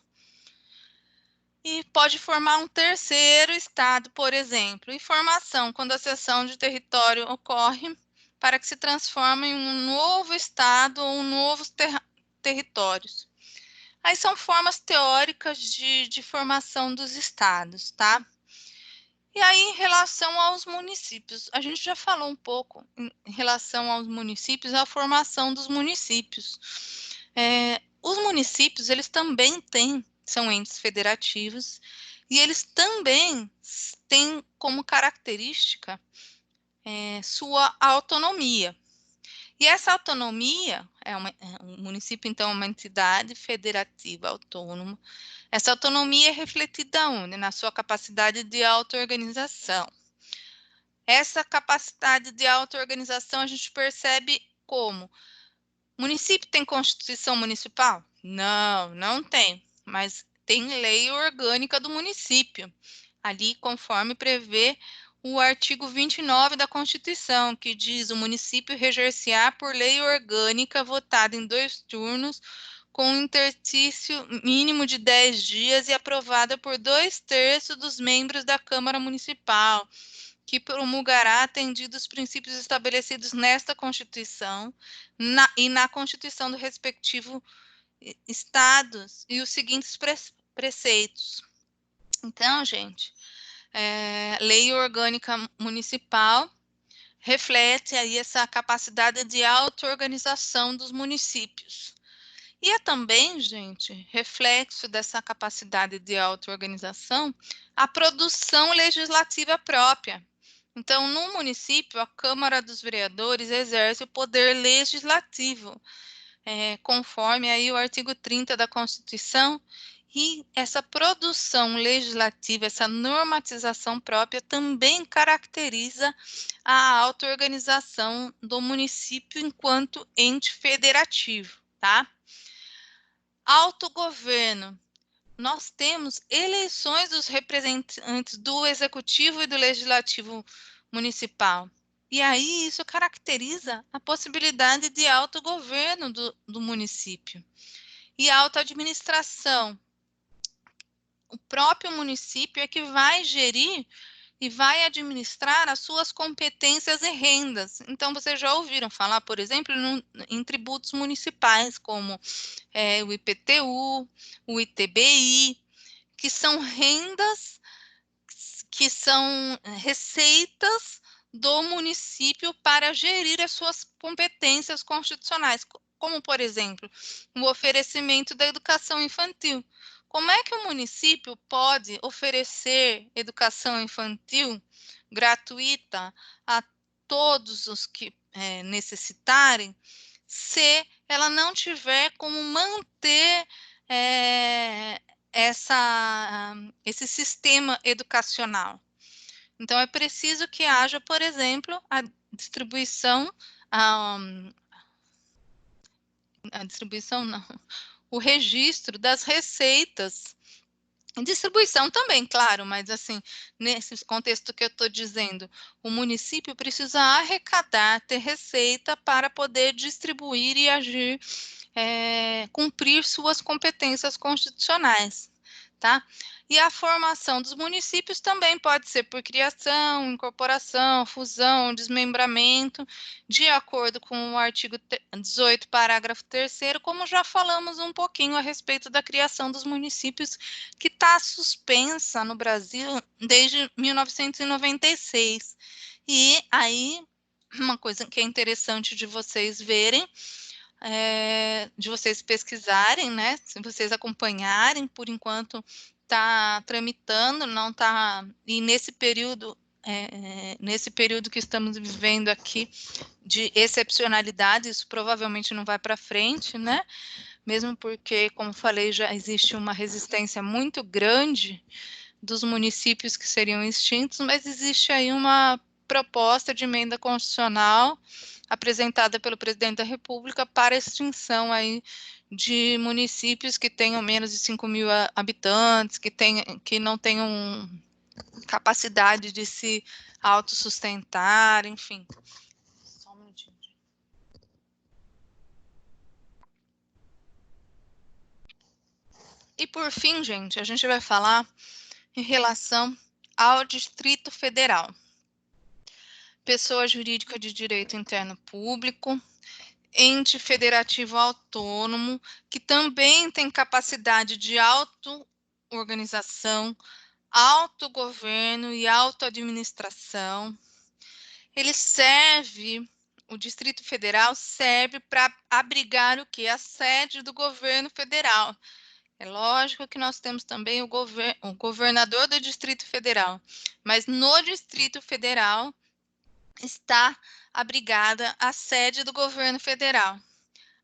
e pode formar um terceiro estado, por exemplo. E formação, quando a cessão de território ocorre para que se transforme em um novo estado ou novos territórios. Aí são formas teóricas de formação dos estados, tá? E aí, em relação aos municípios, a gente já falou um pouco em relação aos municípios, a formação dos municípios. Os municípios, eles também são entes federativos, e eles também têm como característica sua autonomia. E essa autonomia, um município, então, é uma entidade federativa autônoma. Essa autonomia é refletida onde? Na sua capacidade de auto-organização. Essa capacidade de auto-organização a gente percebe como? Município tem Constituição Municipal? Não, não tem, mas tem lei orgânica do município, ali conforme prevê o artigo 29 da Constituição, que diz: o município reger-se-á por lei orgânica votada em 2 turnos, com um interstício mínimo de 10 dias e aprovada por 2/3 dos membros da Câmara Municipal, que promulgará atendidos os princípios estabelecidos nesta Constituição e na Constituição do respectivo estados e os seguintes preceitos. Então, gente, lei orgânica municipal reflete aí essa capacidade de auto-organização dos municípios. E é também, gente, reflexo dessa capacidade de auto-organização, a produção legislativa própria. Então, no município, a Câmara dos Vereadores exerce o poder legislativo, conforme aí o artigo 30 da Constituição, e essa produção legislativa, essa normatização própria também caracteriza a auto-organização do município enquanto ente federativo, tá? Autogoverno. Nós temos eleições dos representantes do Executivo e do Legislativo Municipal. E aí isso caracteriza a possibilidade de autogoverno do município. E autoadministração. O próprio município é que vai gerir e vai administrar as suas competências e rendas. Então, vocês já ouviram falar, por exemplo, em tributos municipais, como o IPTU, o ITBI, que são rendas, que são receitas do município para gerir as suas competências constitucionais, como, por exemplo, o oferecimento da educação infantil. Como é que o município pode oferecer educação infantil gratuita a todos os que necessitarem, se ela não tiver como manter esse sistema educacional? Então, é preciso que haja, por exemplo, a distribuição não, o registro das receitas, distribuição também, claro, mas assim, nesse contexto que eu estou dizendo, o município precisa arrecadar, ter receita para poder distribuir e agir, cumprir suas competências constitucionais, tá? E a formação dos municípios também pode ser por criação, incorporação, fusão, desmembramento, de acordo com o artigo 18, parágrafo 3º, como já falamos um pouquinho a respeito da criação dos municípios, que está suspensa no Brasil desde 1996. E aí, uma coisa que é interessante de vocês verem, de vocês pesquisarem, né? Se vocês acompanharem, por enquanto está tramitando, não está. E nesse período que estamos vivendo aqui de excepcionalidade, isso provavelmente não vai para frente, né? Mesmo porque, como falei, já existe uma resistência muito grande dos municípios que seriam extintos, mas existe aí uma proposta de emenda constitucional apresentada pelo presidente da República para extinção aí de municípios que tenham menos de 5.000 habitantes, que não tenham capacidade de se autossustentar, enfim. Só um minutinho. E por fim, gente, a gente vai falar em relação ao Distrito Federal. Pessoa jurídica de direito interno público, ente federativo autônomo, que também tem capacidade de auto-organização, autogoverno e autoadministração. Ele serve, o Distrito Federal serve para abrigar o quê? A sede do governo federal. É lógico que nós temos também o governador do Distrito Federal, mas no Distrito Federal está abrigada a sede do governo federal.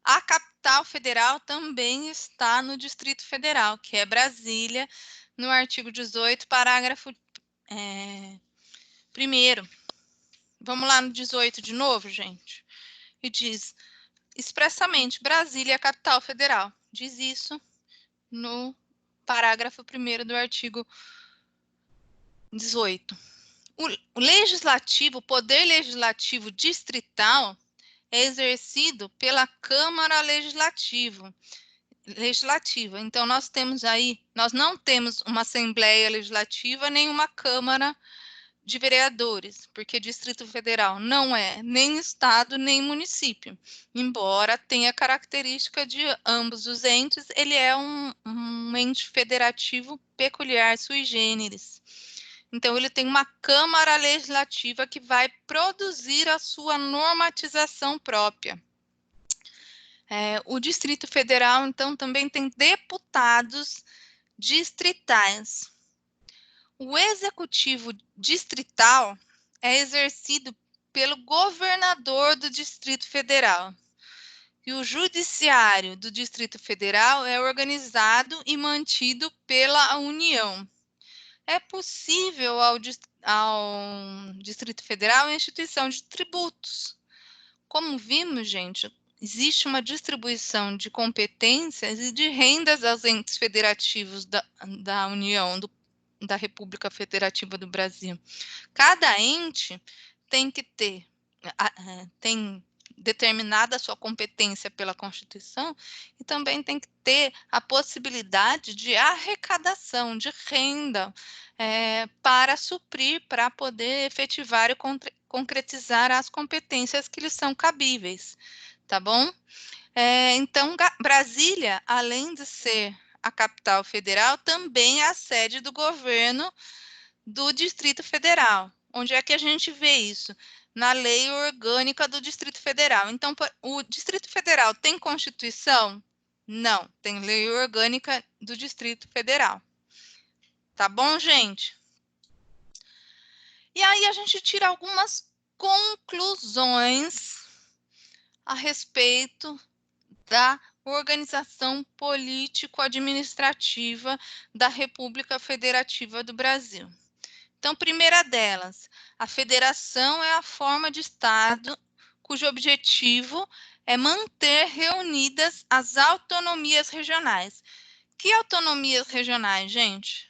A capital federal também está no Distrito Federal, que é Brasília, no artigo 18, parágrafo 1º. Vamos lá no 18 de novo, gente? E diz expressamente, Brasília é a capital federal. Diz isso no parágrafo 1º do artigo 18. O legislativo, o poder legislativo distrital é exercido pela Câmara Legislativa. Então, nós não temos uma Assembleia Legislativa, nem uma Câmara de Vereadores, porque Distrito Federal não é nem Estado, nem município. Embora tenha característica de ambos os entes, ele é um ente federativo peculiar, sui generis. Então, ele tem uma Câmara Legislativa que vai produzir a sua normatização própria. O Distrito Federal, então, também tem deputados distritais. O Executivo Distrital é exercido pelo governador do Distrito Federal. E o Judiciário do Distrito Federal é organizado e mantido pela União. É possível ao Distrito Federal a instituição de tributos. Como vimos, gente, existe uma distribuição de competências e de rendas aos entes federativos da União, da República Federativa do Brasil. Cada ente tem que ter, tem determinada a sua competência pela Constituição e também tem que ter a possibilidade de arrecadação de renda para suprir, para poder efetivar e concretizar as competências que lhes são cabíveis, tá bom? Então, Brasília, além de ser a capital federal, também é a sede do governo do Distrito Federal. Onde é que a gente vê isso? Na lei orgânica do Distrito Federal. Então, o Distrito Federal tem Constituição? Não, tem lei orgânica do Distrito Federal. Tá bom, gente? E aí a gente tira algumas conclusões a respeito da organização político-administrativa da República Federativa do Brasil. Então, primeira delas, a federação é a forma de Estado cujo objetivo é manter reunidas as autonomias regionais. Que autonomias regionais, gente?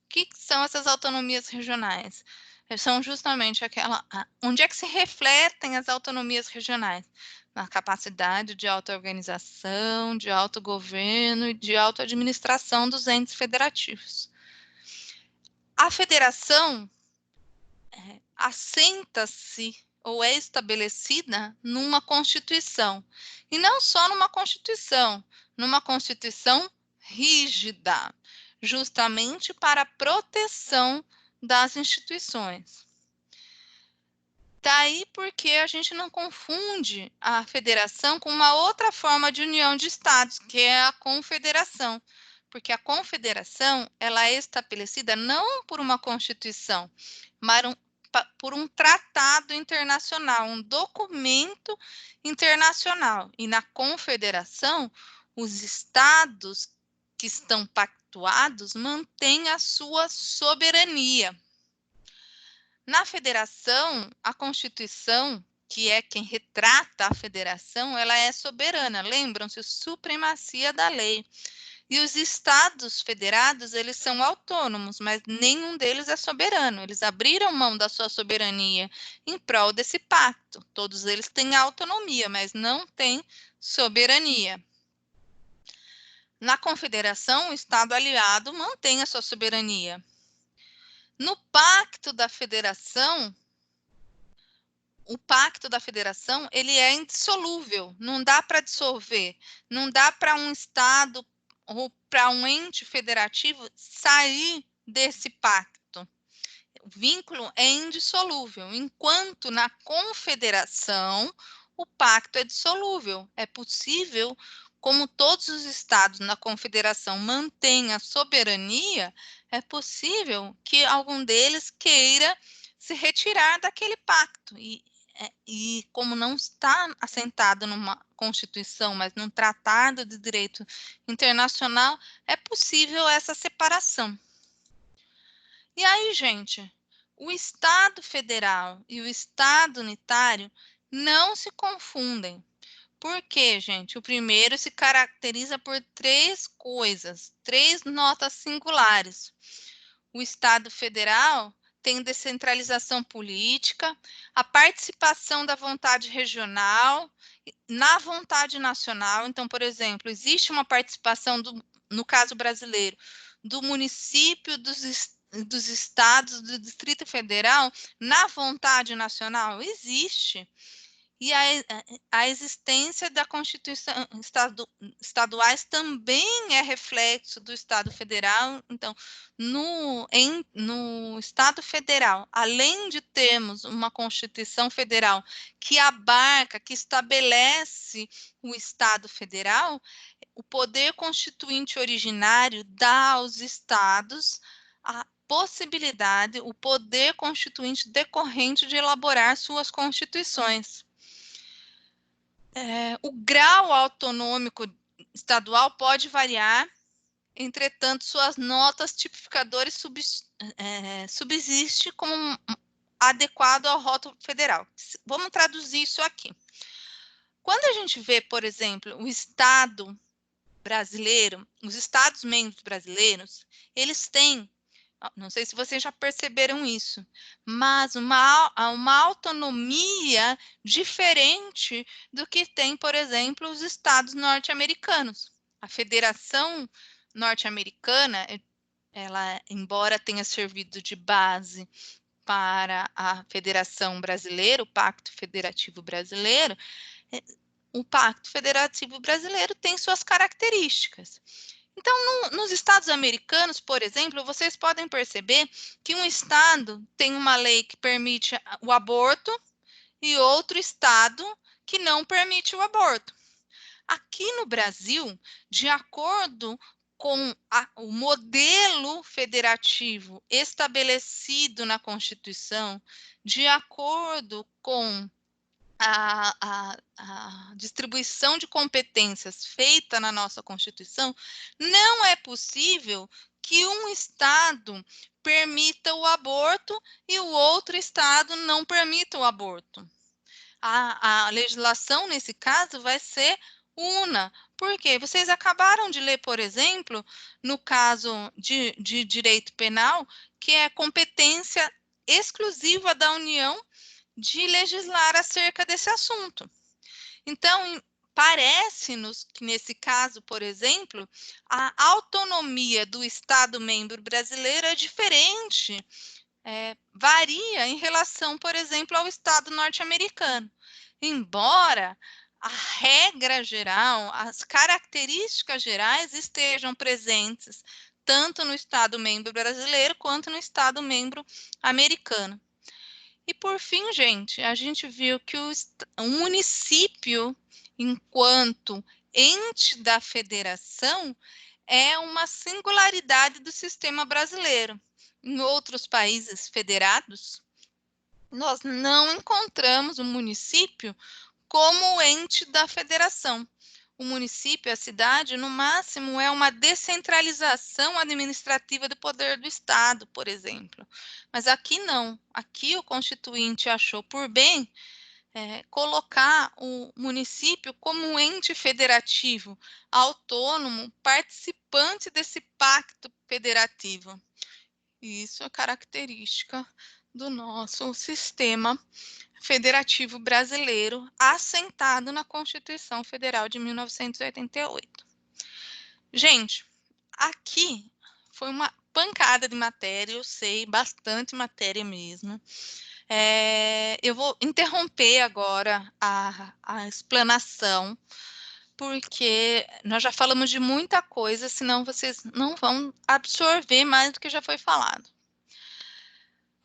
O que são essas autonomias regionais? São justamente onde é que se refletem as autonomias regionais? Na capacidade de auto-organização, de autogoverno e de auto-administração dos entes federativos. A federação assenta-se ou é estabelecida numa Constituição. E não só numa Constituição rígida, justamente para a proteção das instituições. Daí porque a gente não confunde a federação com uma outra forma de união de estados, que é a confederação. Porque a confederação ela é estabelecida não por uma Constituição, mas por um tratado internacional, um documento internacional. E na confederação, os estados que estão pactuados mantêm a sua soberania. Na federação, a Constituição, que é quem retrata a federação, ela é soberana. Lembram-se, supremacia da lei. E os estados federados, eles são autônomos, mas nenhum deles é soberano. Eles abriram mão da sua soberania em prol desse pacto. Todos eles têm autonomia, mas não têm soberania. Na confederação, o estado aliado mantém a sua soberania. No pacto da federação, o pacto da federação, ele é indissolúvel, não dá para dissolver, não dá para um estado ou para um ente federativo sair desse pacto. O vínculo é indissolúvel, enquanto na confederação o pacto é dissolúvel. É possível, como todos os estados na confederação mantêm a soberania, é possível que algum deles queira se retirar daquele pacto. E como não está assentado numa Constituição, mas num tratado de direito internacional, é possível essa separação. E aí, gente, o Estado federal e o Estado unitário não se confundem. Por quê, gente? O primeiro se caracteriza por três coisas, três notas singulares. O Estado federal tem descentralização política, a participação da vontade regional na vontade nacional. Então, por exemplo, existe uma participação, no caso brasileiro, do município, dos estados, do Distrito Federal na vontade nacional? Existe. E a existência da Constituição estaduais também é reflexo do Estado Federal. Então, no Estado Federal, além de termos uma Constituição Federal que abarca, que estabelece o Estado Federal, o poder constituinte originário dá aos estados a possibilidade, o poder constituinte decorrente de elaborar suas constituições. O grau autonômico estadual pode variar, entretanto, suas notas tipificadoras subsiste como adequado ao rótulo federal. Vamos traduzir isso aqui. Quando a gente vê, por exemplo, o Estado brasileiro, os Estados-membros brasileiros, eles têm, não sei se vocês já perceberam isso, mas uma autonomia diferente do que tem, por exemplo, os estados norte-americanos. A Federação Norte-Americana, ela, embora tenha servido de base para a Federação Brasileira, o Pacto Federativo Brasileiro, o Pacto Federativo Brasileiro tem suas características. Então, nos estados americanos, por exemplo, vocês podem perceber que um estado tem uma lei que permite o aborto e outro estado que não permite o aborto. Aqui no Brasil, de acordo com o modelo federativo estabelecido na Constituição, de acordo com a distribuição de competências feita na nossa Constituição, não é possível que um Estado permita o aborto e o outro Estado não permita o aborto. A legislação, nesse caso, vai ser una. Por quê? Vocês acabaram de ler, por exemplo, no caso de direito penal, que é competência exclusiva da União de legislar acerca desse assunto. Então, parece-nos que, nesse caso, por exemplo, a autonomia do Estado-membro brasileiro é diferente, varia em relação, por exemplo, ao Estado norte-americano. Embora a regra geral, as características gerais estejam presentes tanto no Estado-membro brasileiro quanto no Estado-membro americano. E, por fim, gente, a gente viu que o município, enquanto ente da federação, é uma singularidade do sistema brasileiro. Em outros países federados, nós não encontramos o município como ente da federação. O município, a cidade, no máximo, é uma descentralização administrativa do poder do Estado, por exemplo. Mas aqui não. Aqui o Constituinte achou por bem colocar o município como um ente federativo, autônomo, participante desse pacto federativo. E isso é característica do nosso sistema federativo brasileiro, assentado na Constituição Federal de 1988. Gente, aqui foi uma pancada de matéria, eu sei, bastante matéria mesmo. Eu vou interromper agora a explanação porque nós já falamos de muita coisa, senão vocês não vão absorver mais do que já foi falado.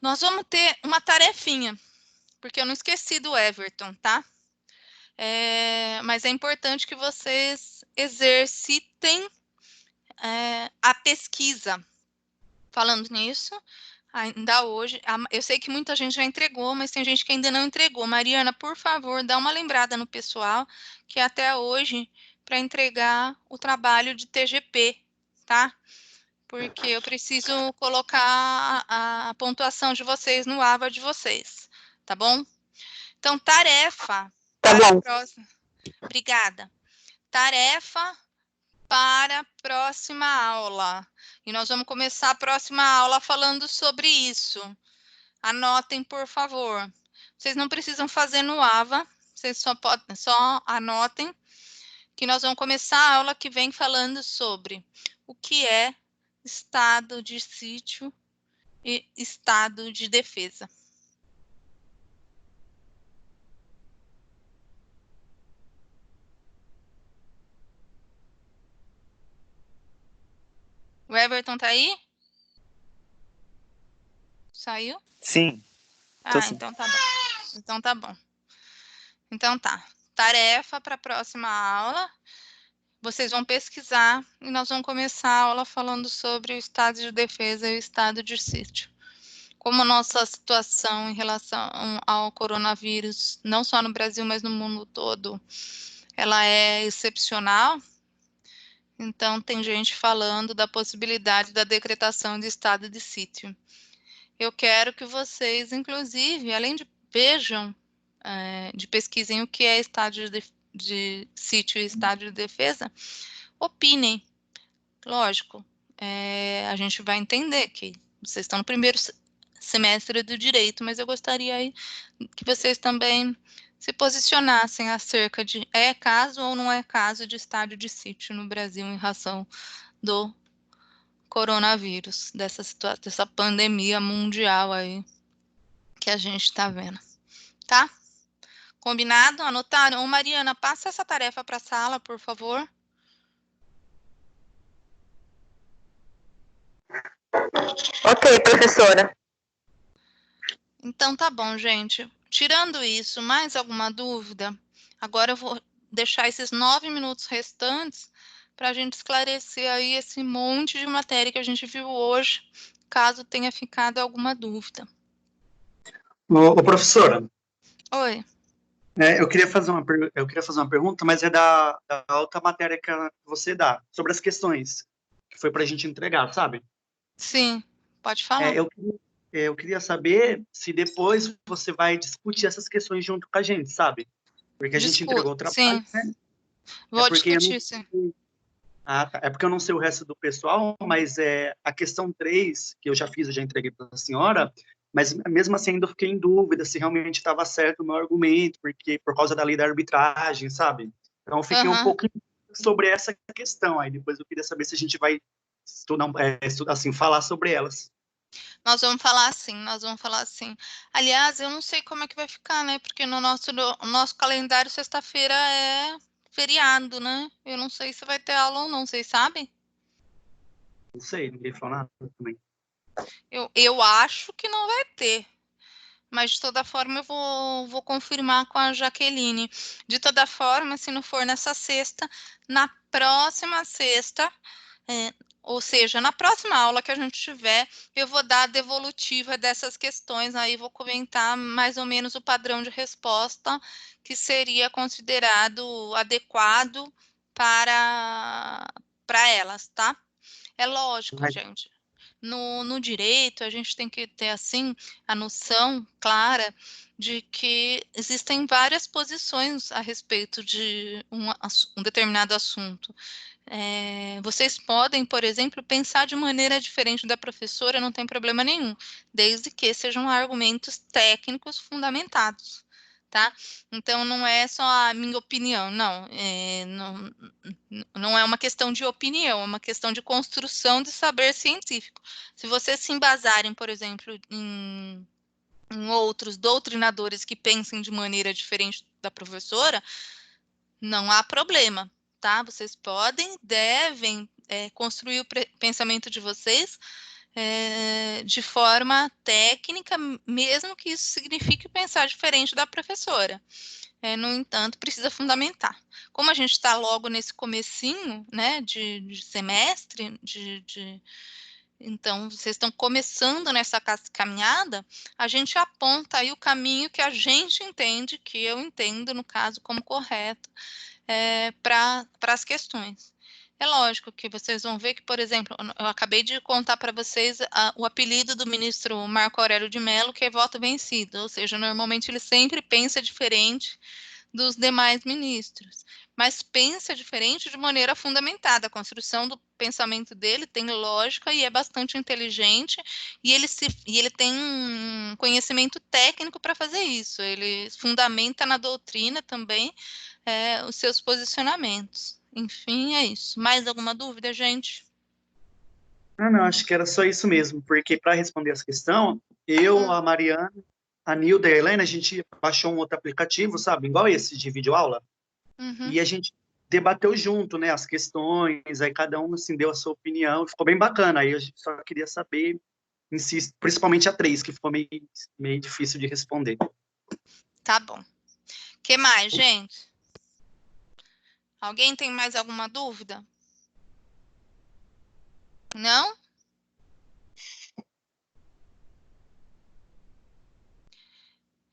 Nós vamos ter uma tarefinha, porque eu não esqueci do Everton, tá? Mas é importante que vocês exercitem a pesquisa. Falando nisso, ainda hoje, eu sei que muita gente já entregou, mas tem gente que ainda não entregou. Mariana, por favor, dá uma lembrada no pessoal que até hoje para entregar o trabalho de TGP, tá? Porque eu preciso colocar a pontuação de vocês no AVA de vocês, tá bom? Então, tarefa para a próxima. Obrigada. Tarefa para a próxima aula. E nós vamos começar a próxima aula falando sobre isso. Anotem, por favor. Vocês não precisam fazer no AVA, vocês só anotem que nós vamos começar a aula que vem falando sobre o que é estado de sítio e estado de defesa. O Everton tá aí? Saiu? Sim. Sim. Então tá bom. Então tá bom. Então tá. Tarefa para a próxima aula. Vocês vão pesquisar e nós vamos começar a aula falando sobre o estado de defesa e o estado de sítio. Como a nossa situação em relação ao coronavírus, não só no Brasil, mas no mundo todo, ela é excepcional. Então, tem gente falando da possibilidade da decretação de estado de sítio. Eu quero que vocês, inclusive, além de vejam, de pesquisem o que é estado de sítio e estado de defesa, opinem. Lógico, a gente vai entender que vocês estão no primeiro semestre do direito, mas eu gostaria aí que vocês também se posicionassem acerca de caso ou não é caso de estado de sítio no Brasil em razão do coronavírus, dessa pandemia mundial aí que a gente está vendo, tá? Combinado? Anotaram? Ô, Mariana, passa essa tarefa para a sala, por favor. Ok, professora. Então, tá bom, gente. Tirando isso, mais alguma dúvida? Agora eu vou deixar esses 9 minutos restantes para a gente esclarecer aí esse monte de matéria que a gente viu hoje, caso tenha ficado alguma dúvida. Ô, professora, Oi. eu queria fazer uma pergunta, mas é da outra matéria que você dá, sobre as questões, que foi para a gente entregar, sabe? Sim, pode falar. Eu queria saber se depois você vai discutir essas questões junto com a gente, sabe? Porque a gente entregou o trabalho, sim. né? Vou discutir, sim. Ah, tá. É porque eu não sei o resto do pessoal, mas a questão 3, que eu já fiz, eu já entreguei para a senhora, mas mesmo assim ainda fiquei em dúvida se realmente estava certo o meu argumento, porque por causa da lei da arbitragem, sabe? Então eu fiquei um pouco sobre essa questão, aí depois eu queria saber se a gente vai estudar, assim, falar sobre elas. Nós vamos falar assim. Aliás, eu não sei como é que vai ficar, né? Porque no nosso calendário, sexta-feira é feriado, né? Eu não sei se vai ter aula ou não, vocês sabem? Não sei, ninguém falou nada também. Eu acho que não vai ter. Mas, de toda forma, eu vou confirmar com a Jaqueline. De toda forma, se não for nessa sexta, na próxima sexta, ou seja, na próxima aula que a gente tiver, eu vou dar a devolutiva dessas questões, aí vou comentar mais ou menos o padrão de resposta que seria considerado adequado para elas, tá? É lógico, gente. No direito, a gente tem que ter, assim, a noção clara de que existem várias posições a respeito de um determinado assunto. Vocês podem, por exemplo, pensar de maneira diferente da professora, não tem problema nenhum, desde que sejam argumentos técnicos fundamentados, tá? Então, não é só a minha opinião, não. Não é uma questão de opinião, é uma questão de construção de saber científico. Se vocês se embasarem, por exemplo, em outros doutrinadores que pensem de maneira diferente da professora, não há problema. tá? Vocês podem, devem construir o pensamento de vocês de forma técnica, mesmo que isso signifique pensar diferente da professora. No entanto, precisa fundamentar. Como a gente está logo nesse comecinho, né, de semestre, então, vocês estão começando nessa caminhada, a gente aponta aí o caminho que a gente entende, que eu entendo, no caso, como correto, para as questões. É lógico que vocês vão ver que, por exemplo, eu acabei de contar para vocês o apelido do ministro Marco Aurélio de Mello, que é voto vencido, ou seja, normalmente ele sempre pensa diferente dos demais ministros, mas pensa diferente de maneira fundamentada. A construção do pensamento dele tem lógica e é bastante inteligente, e ele tem um conhecimento técnico para fazer isso. Ele fundamenta na doutrina também os seus posicionamentos. Enfim, é isso. Mais alguma dúvida, gente? Não, acho que era só isso mesmo, porque para responder essa questão, eu, a Mariana, a Nilda e a Helena, a gente baixou um outro aplicativo, sabe, igual esse de videoaula, e a gente debateu junto, né, as questões, aí cada um, assim, deu a sua opinião, ficou bem bacana, aí a gente só queria saber, principalmente a 3, que ficou meio difícil de responder. Tá bom. O que mais, gente? Alguém tem mais alguma dúvida? Não?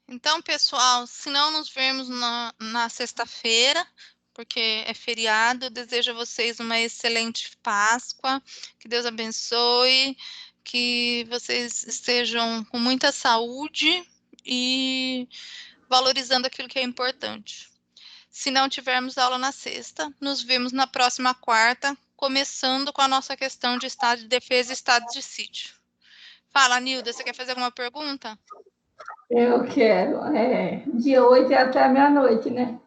Então, pessoal, se não nos vermos na sexta-feira, porque é feriado, eu desejo a vocês uma excelente Páscoa, que Deus abençoe, que vocês estejam com muita saúde e valorizando aquilo que é importante. Se não tivermos aula na sexta, nos vemos na próxima quarta, começando com a nossa questão de estado de defesa e estado de sítio. Fala, Nilda, você quer fazer alguma pergunta? Eu quero. Dia 8 é até meia-noite, né?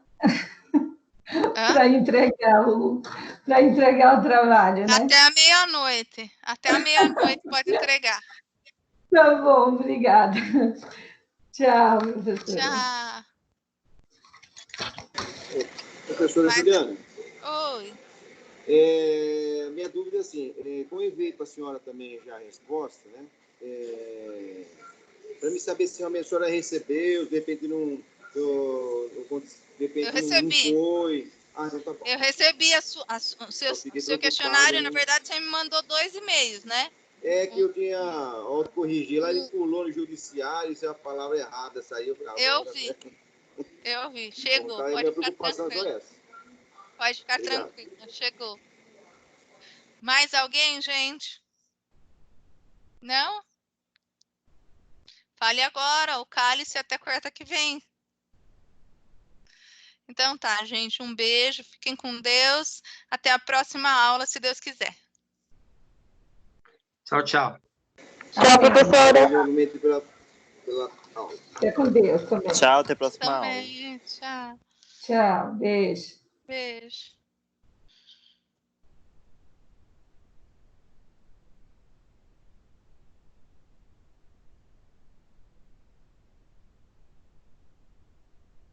Para entregar o trabalho, né? Até a meia-noite. Até a meia-noite pode entregar. Tá bom, obrigada. Tchau, professora. Tchau. Professora Juliana. Oi. Minha dúvida é assim, como eu enviei para a senhora também já a resposta, né? Para me saber se realmente a senhora recebeu, de repente não, de repente eu recebi. Não foi. Então tá bom. Eu recebi o seu questionário, na verdade, você me mandou 2 e-mails, né? É que eu tinha autocorrigir lá, ele pulou no judiciário, isso é a palavra errada, saiu. Eu vi. Chegou. Então, pode ficar tranquilo. Pode ficar tranquilo. Chegou. Mais alguém, gente? Não? Fale agora, o cálice até quarta que vem. Então tá, gente, um beijo, fiquem com Deus. Até a próxima aula, se Deus quiser. Tchau, tchau. Tchau, professora. Fica com Deus também. Tchau, até a próxima aula. Também, tchau. Tchau, beijo. Beijo.